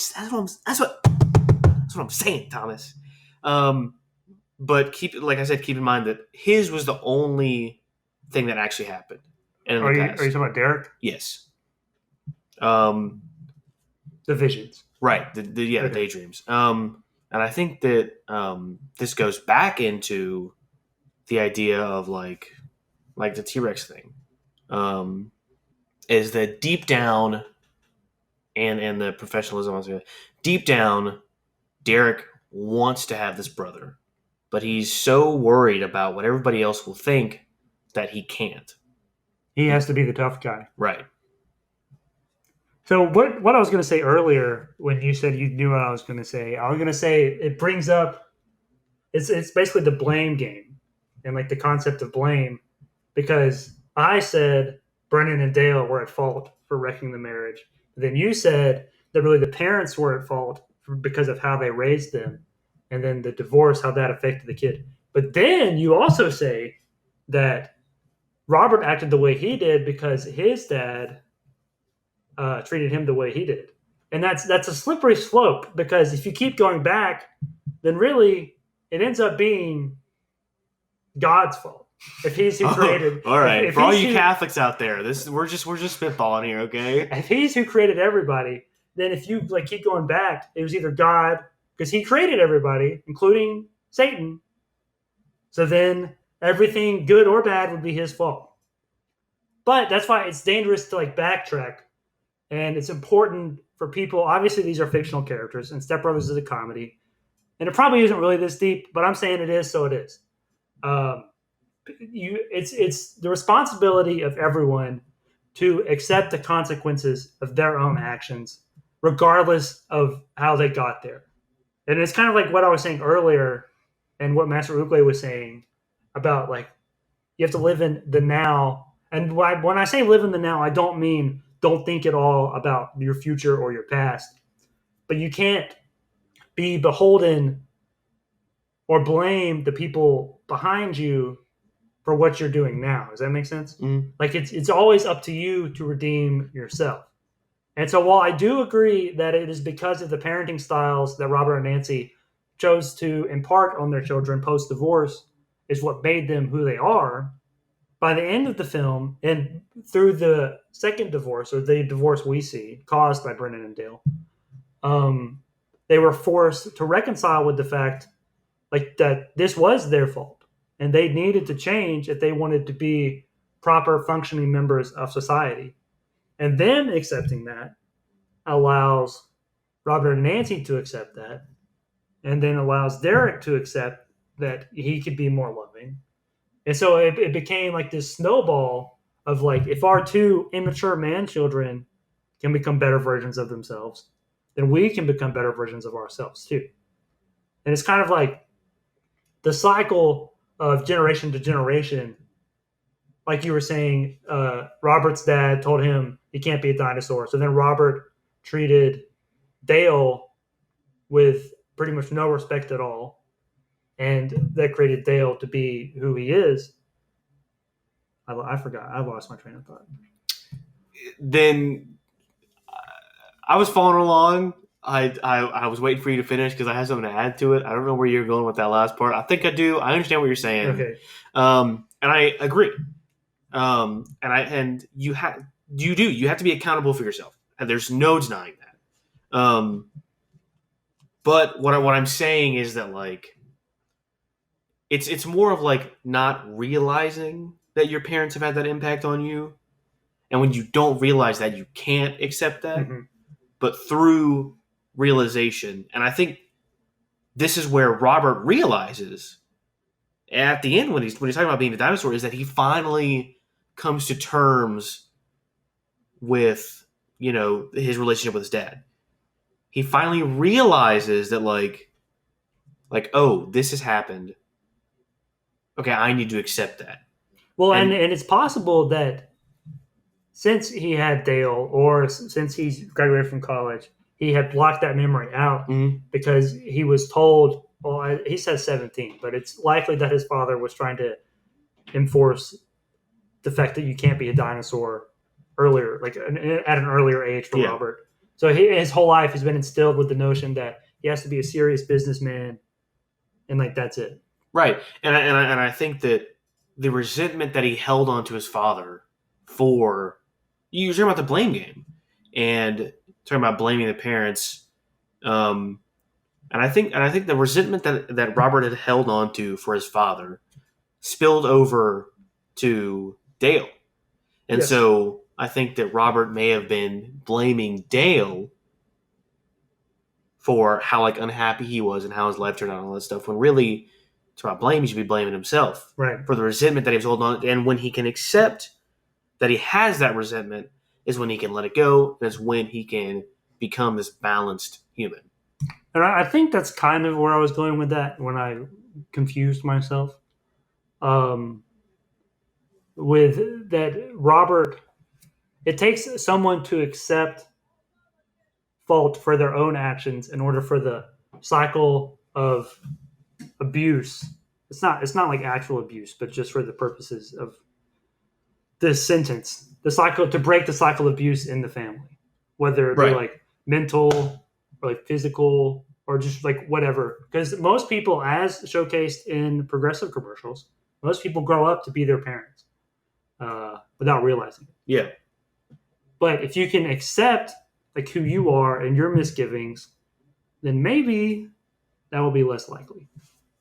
saying, Thomas. But like I said, keep in mind that his was the only thing that actually happened. Are you talking about Derek? Yes. The visions. Right. The daydreams. And I think that this goes back into the idea of like the T-Rex thing. Is that deep down, and the professionalism, deep down, Derek wants to have this brother, but he's so worried about what everybody else will think that he can't. He has to be the tough guy. Right. So what I was going to say earlier, when you said you knew what I was going to say it brings up, it's basically the blame game, and like the concept of blame, because I said Brennan and Dale were at fault for wrecking the marriage. Then you said that really the parents were at fault because of how they raised them, and then the divorce, how that affected the kid. But then you also say that Robert acted the way he did because his dad treated him the way he did. And that's a slippery slope, because if you keep going back, then really it ends up being God's fault. If he's who created, all right, if for all you Catholics out there, we're just spitballing here, okay? If he's who created everybody, then if you like keep going back, it was either God, because he created everybody, including Satan. So then everything good or bad would be his fault. But that's why it's dangerous to like backtrack, and it's important for people. Obviously, these are fictional characters, and Step Brothers is a comedy, and it probably isn't really this deep, but I'm saying it is, so it is. It's the responsibility of everyone to accept the consequences of their own actions, regardless of how they got there. And it's kind of like what I was saying earlier, and what Master Ugle was saying about like you have to live in the now. And when I say live in the now, I don't mean don't think at all about your future or your past. But you can't be beholden or blame the people behind you for what you're doing now. Does that make sense? Like it's always up to you to redeem yourself. And so while I do agree that it is because of the parenting styles that Robert and Nancy chose to impart on their children post divorce is what made them who they are, by the end of the film and through the second divorce or the divorce we see caused by Brennan and Dale, they were forced to reconcile with the fact like that this was their fault and they needed to change if they wanted to be proper functioning members of society. And them accepting that allows Robert and Nancy to accept that, and then allows Derek to accept that he could be more loving. And so it became like this snowball of like, if our two immature man children can become better versions of themselves, then we can become better versions of ourselves too. And it's kind of like the cycle of generation to generation. Like you were saying, Robert's dad told him he can't be a dinosaur. So then Robert treated Dale with pretty much no respect at all. And that created Dale to be who he is. I forgot. I lost my train of thought. Then I was following along. I was waiting for you to finish because I have something to add to it. I don't know where you're going with that last part. I think I do. I understand what you're saying. Okay. And I agree. And you have to be accountable for yourself. And there's no denying that. But what I'm saying is that like it's more of like not realizing that your parents have had that impact on you. And when you don't realize that, you can't accept that. Mm-hmm. But through realization, and I think this is where Robert realizes at the end when he's talking about being a dinosaur is that he finally comes to terms with, his relationship with his dad. He finally realizes that like, oh, this has happened. Okay, I need to accept that. Well, and it's possible that since he had Dale or since he's graduated from college, he had blocked that memory out because he was told, well, he says 17, but it's likely that his father was trying to enforce the fact that you can't be a dinosaur earlier, like at an earlier age for Robert. So his whole life has been instilled with the notion that he has to be a serious businessman and like that's it. Right. And I think that the resentment that he held onto his father for, you're talking about the blame game and talking about blaming the parents. And I think the resentment that Robert had held onto for his father spilled over to Dale. And so I think that Robert may have been blaming Dale for how like unhappy he was and how his life turned out and all that stuff, when really it's about blame. He should be blaming himself for the resentment that he was holding on. And when he can accept that he has that resentment is when he can let it go. And it's when he can become this balanced human. And I think that's kind of where I was going with that when I confused myself. With that, Robert, it takes someone to accept fault for their own actions in order for the cycle of abuse. It's not like actual abuse, but just for the purposes of this sentence, the cycle to break the cycle of abuse in the family, whether it be like mental or like physical or just like whatever. Because most people, as showcased in progressive commercials, most people grow up to be their parents without realizing it. Yeah. But if you can accept like who you are and your misgivings, then maybe that will be less likely.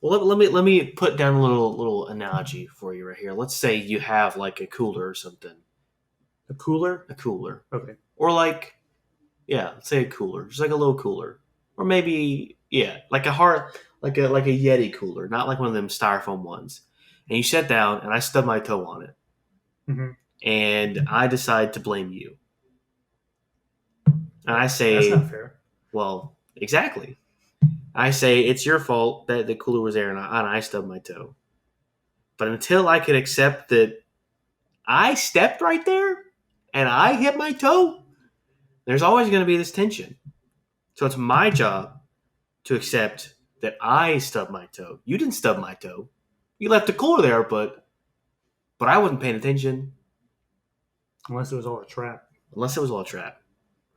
Well, let me put down a little analogy for you right here. Let's say you have like a cooler or something. A cooler? A cooler. Okay. Or like, let's say a cooler, just like a little cooler, or maybe like a Yeti cooler, not like one of them styrofoam ones. And you sit down, and I stub my toe on it, and I decide to blame you. And I say, that's not fair. Well, exactly. I say it's your fault that the cooler was there and I stubbed my toe. But until I can accept that I stepped right there and I hit my toe, there's always going to be this tension. So it's my job to accept that I stubbed my toe. You didn't stub my toe. You left the cooler there, but I wasn't paying attention. Unless it was all a trap. Unless it was all a trap.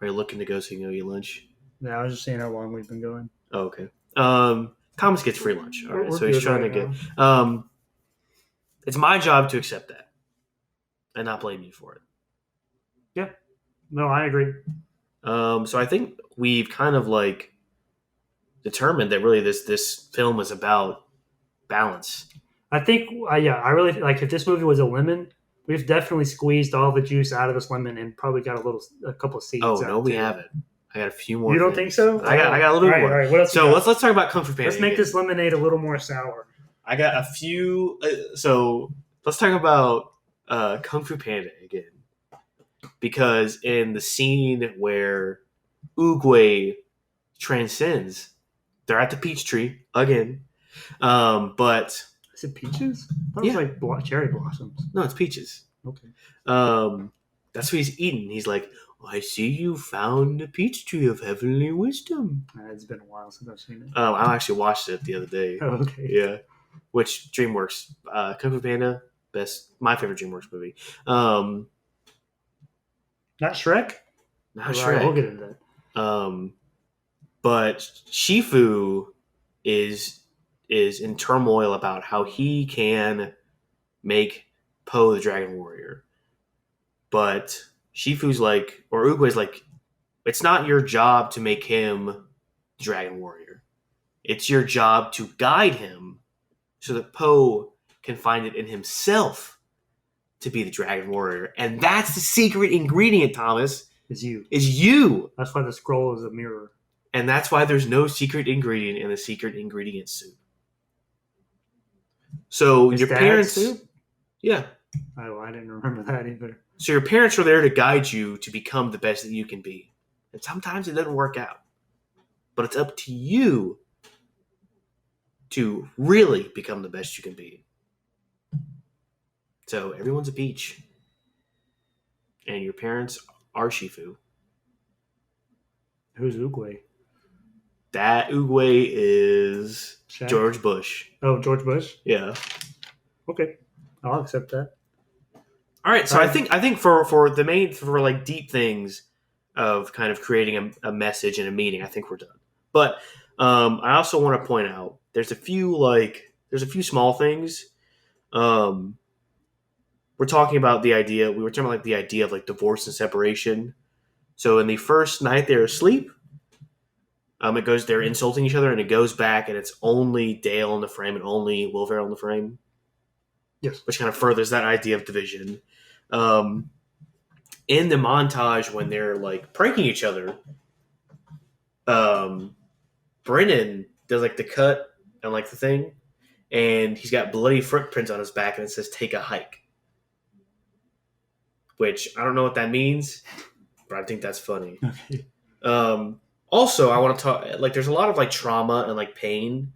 Are you looking to go so you can go eat lunch? Yeah, I was just saying how long we've been going. Oh, okay. Thomas gets free lunch. All right, We're so he's good trying right to get. It's my job to accept that and not blame you for it. Yeah. No, I agree. So I think we've kind of like determined that really this film is about balance. I think, I really like if this movie was a lemon, we've definitely squeezed all the juice out of this lemon and probably got a couple of seeds. Oh out no, we too. haven't. I got a few more. You don't things. think so? I got a little more. All right. What else? So let's talk about Kung Fu Panda. Let's make this lemonade a little more sour. I got a few. So let's talk about Kung Fu Panda again, because in the scene where Oogway transcends, they're at the peach tree again. But is it peaches? I thought it was like cherry blossoms. No, it's peaches. Okay. That's what he's eating. He's like, I see you found the peach tree of heavenly wisdom. It's been a while since I've seen it. I actually watched it the other day. Oh, okay. Yeah. Which DreamWorks? Kung Fu Panda, my favorite DreamWorks movie. Not Shrek? Not Shrek. We'll get into that. But Shifu is in turmoil about how he can make Po the Dragon Warrior. But Shifu's like, or Oogway's like, it's not your job to make him the Dragon Warrior. It's your job to guide him so that Po can find it in himself to be the Dragon Warrior. And that's the secret ingredient, Thomas. Is you. That's why the scroll is a mirror. And that's why there's no secret ingredient in the secret ingredient soup. So Is your Dad's parents... soup? Yeah. Oh, I didn't remember that either. So your parents are there to guide you to become the best that you can be. And sometimes it doesn't work out. But it's up to you to really become the best you can be. So everyone's a peach. And your parents are Shifu. Who's Oogway? That Oogway is Shaq? George Bush. Oh, George Bush? Yeah. Okay. I'll accept that. All right, so I think for the main for like deep things of kind of creating a message and a meaning, I think we're done. But I also want to point out there's a few small things. We're talking about the idea. We were talking about like the idea of like divorce and separation. So in the first night they're asleep, they're insulting each other, and it goes back, and it's only Dale in the frame and only Will Ferrell in the frame. Yes, which kind of furthers that idea of division. In the montage when they're like pranking each other, Brennan does like the cut and like the thing, and he's got bloody footprints on his back, and it says "Take a hike," which I don't know what that means, but I think that's funny. Okay. Also, I want to talk like there's a lot of like trauma and like pain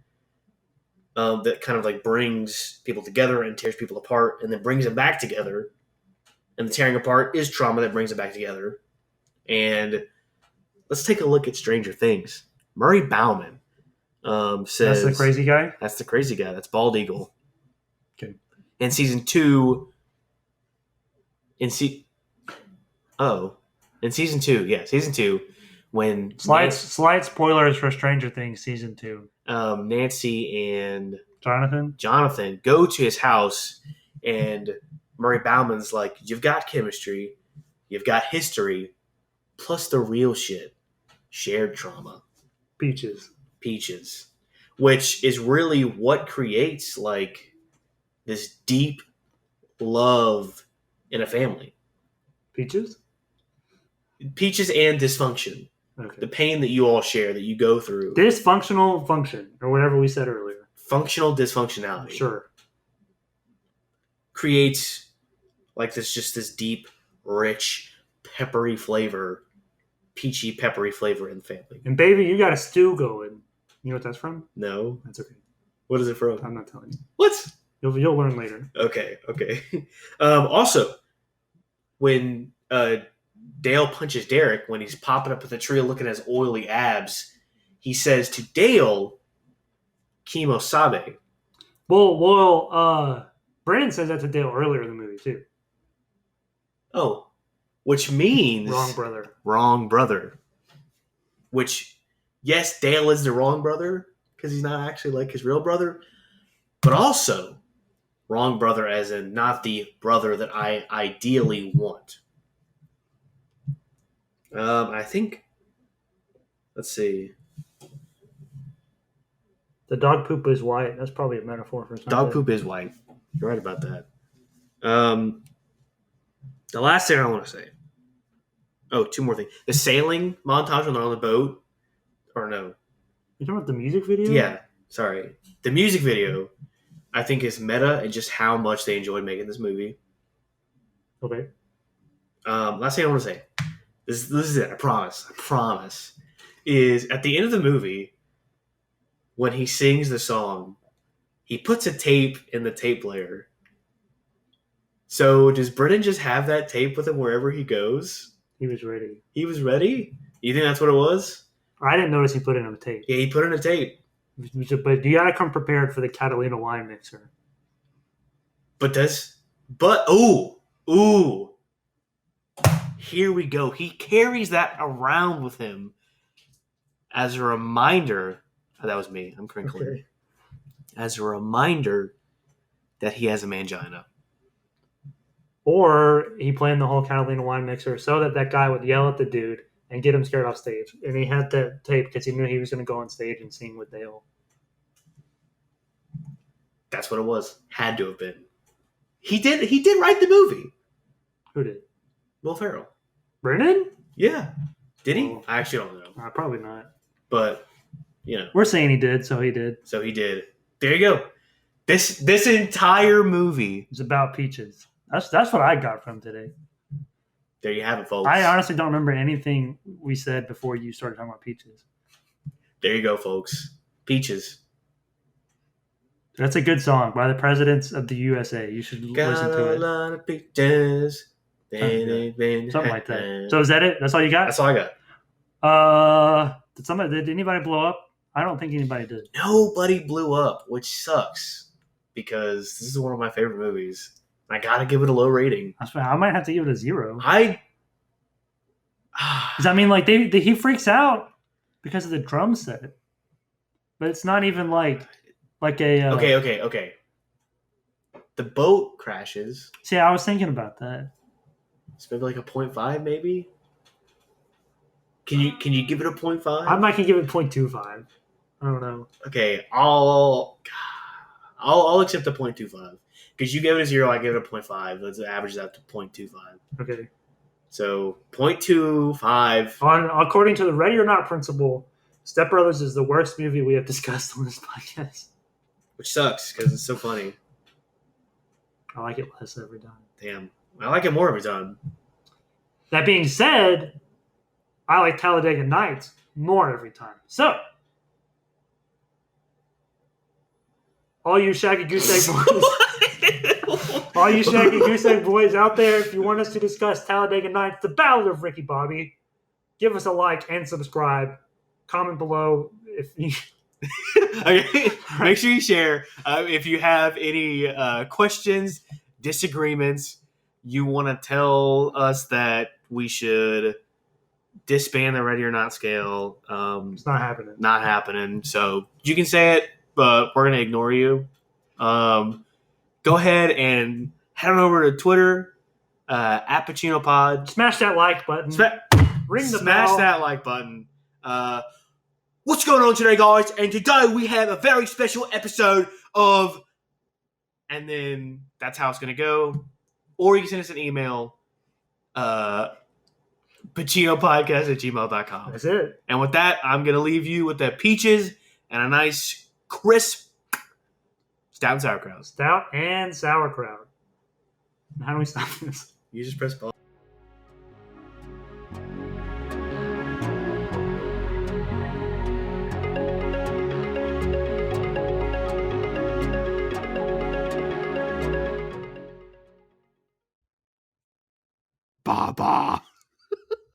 that kind of like brings people together and tears people apart, and then brings them back together. And the tearing apart is trauma that brings them back together. And let's take a look at Stranger Things. Murray Bauman says... That's the crazy guy? That's the crazy guy. That's Bald Eagle. Okay. In season 2... Season 2, when... Slight spoilers for Stranger Things Season 2. Nancy and... Jonathan go to his house, and Murray Bauman's like, you've got chemistry, you've got history, plus the real shit. Shared trauma. Peaches. Which is really what creates like this deep love in a family. Peaches and dysfunction. Okay. The pain that you all share, that you go through. Dysfunctional function, or whatever we said earlier. Functional dysfunctionality. Sure. Creates like this deep, rich, peppery flavor, peachy, peppery flavor in the family. And baby, you got a stew going. You know what that's from? No. That's okay. What is it from? I'm not telling you. What? You'll learn later. Okay. Also, when Dale punches Derek when he's popping up at the tree looking at his oily abs. He says to Dale, Kimo Sabe. Well, Brennan says that to Dale earlier in the movie, too. Oh, which means... Wrong brother. Which, yes, Dale is the wrong brother because he's not actually like his real brother, but also wrong brother as in not the brother that I ideally want. I think... Let's see. The dog poop is white. That's probably a metaphor for something. Dog poop is white. You're right about that. The last thing I want to say. Oh, two more things. The sailing montage when they're on the boat. Or no. You talking about the music video? Yeah. Sorry. The music video, I think, is meta and just how much they enjoyed making this movie. Okay. Last thing I want to say. This is it. I promise. Is at the end of the movie, when he sings the song, he puts a tape in the tape player. So does Brennan just have that tape with him wherever he goes? He was ready. He was ready? You think that's what it was? I didn't notice he put in a tape. Yeah, he put in a tape. But you gotta come prepared for the Catalina wine mixer. Ooh. Here we go. He carries that around with him as a reminder. Oh, that was me. I'm crinkling. Okay. As a reminder that he has a mangina. Or he planned the whole Catalina wine mixer so that guy would yell at the dude and get him scared off stage. And he had that tape because he knew he was going to go on stage and sing with Dale. That's what it was. Had to have been. He did write the movie. Who did? Will Ferrell. Brennan? Yeah. Did he? I actually don't know. Probably not. But, you know. We're saying he did, so he did. So he did. There you go. This entire movie is about peaches. That's what I got from today. There you have it, folks. I honestly don't remember anything we said before you started talking about peaches. There you go, folks. Peaches. That's a good song by the presidents of the USA. You should listen to it. Got a lot of peaches. Something like that. So is that it? That's all you got? That's all I got. Did anybody blow up? I don't think anybody did. Nobody blew up, which sucks because this is one of my favorite movies. I gotta give it a low rating. I might have to give it a 0. Because I mean, like he freaks out because of the drum set, but it's not even like a. Okay. The boat crashes. See, I was thinking about that. It's maybe like a 0.5, maybe. Can you give it a 0.5? I might give it 0.25. I don't know. Okay, I'll accept a 0.25. Because you gave it a 0, I gave it a 0.5. Let's average that to 0.25. Okay. So 0.25. According to the Ready or Not principle, Step Brothers is the worst movie we have discussed on this podcast. Which sucks because it's so funny. I like it less every time. Damn. I like it more every time. That being said, I like Talladega Nights more every time. So, all you Shaggy Goose Egg boys, all you Shaggy Goose Egg boys out there, if you want us to discuss Talladega Nights, the Ballad of Ricky Bobby, give us a like and subscribe. Comment below if you. Okay. Make sure you share. If you have any questions, disagreements, you want to tell us that we should disband the Ready or Not scale. It's not happening. Not happening. So you can say it, but we're going to ignore you. Go ahead and head on over to Twitter, at PacinoPod. Smash that like button. Ring the bell. Smash that like button. What's going on today, guys? And today we have a very special episode of... And then that's how it's going to go. Or you can send us an email, pacinopodcast@gmail.com. That's it. And with that, I'm going to leave you with the peaches and a nice, crisp stout and sauerkraut. Stout and sauerkraut. How do we stop this? You just press pause. ba ba.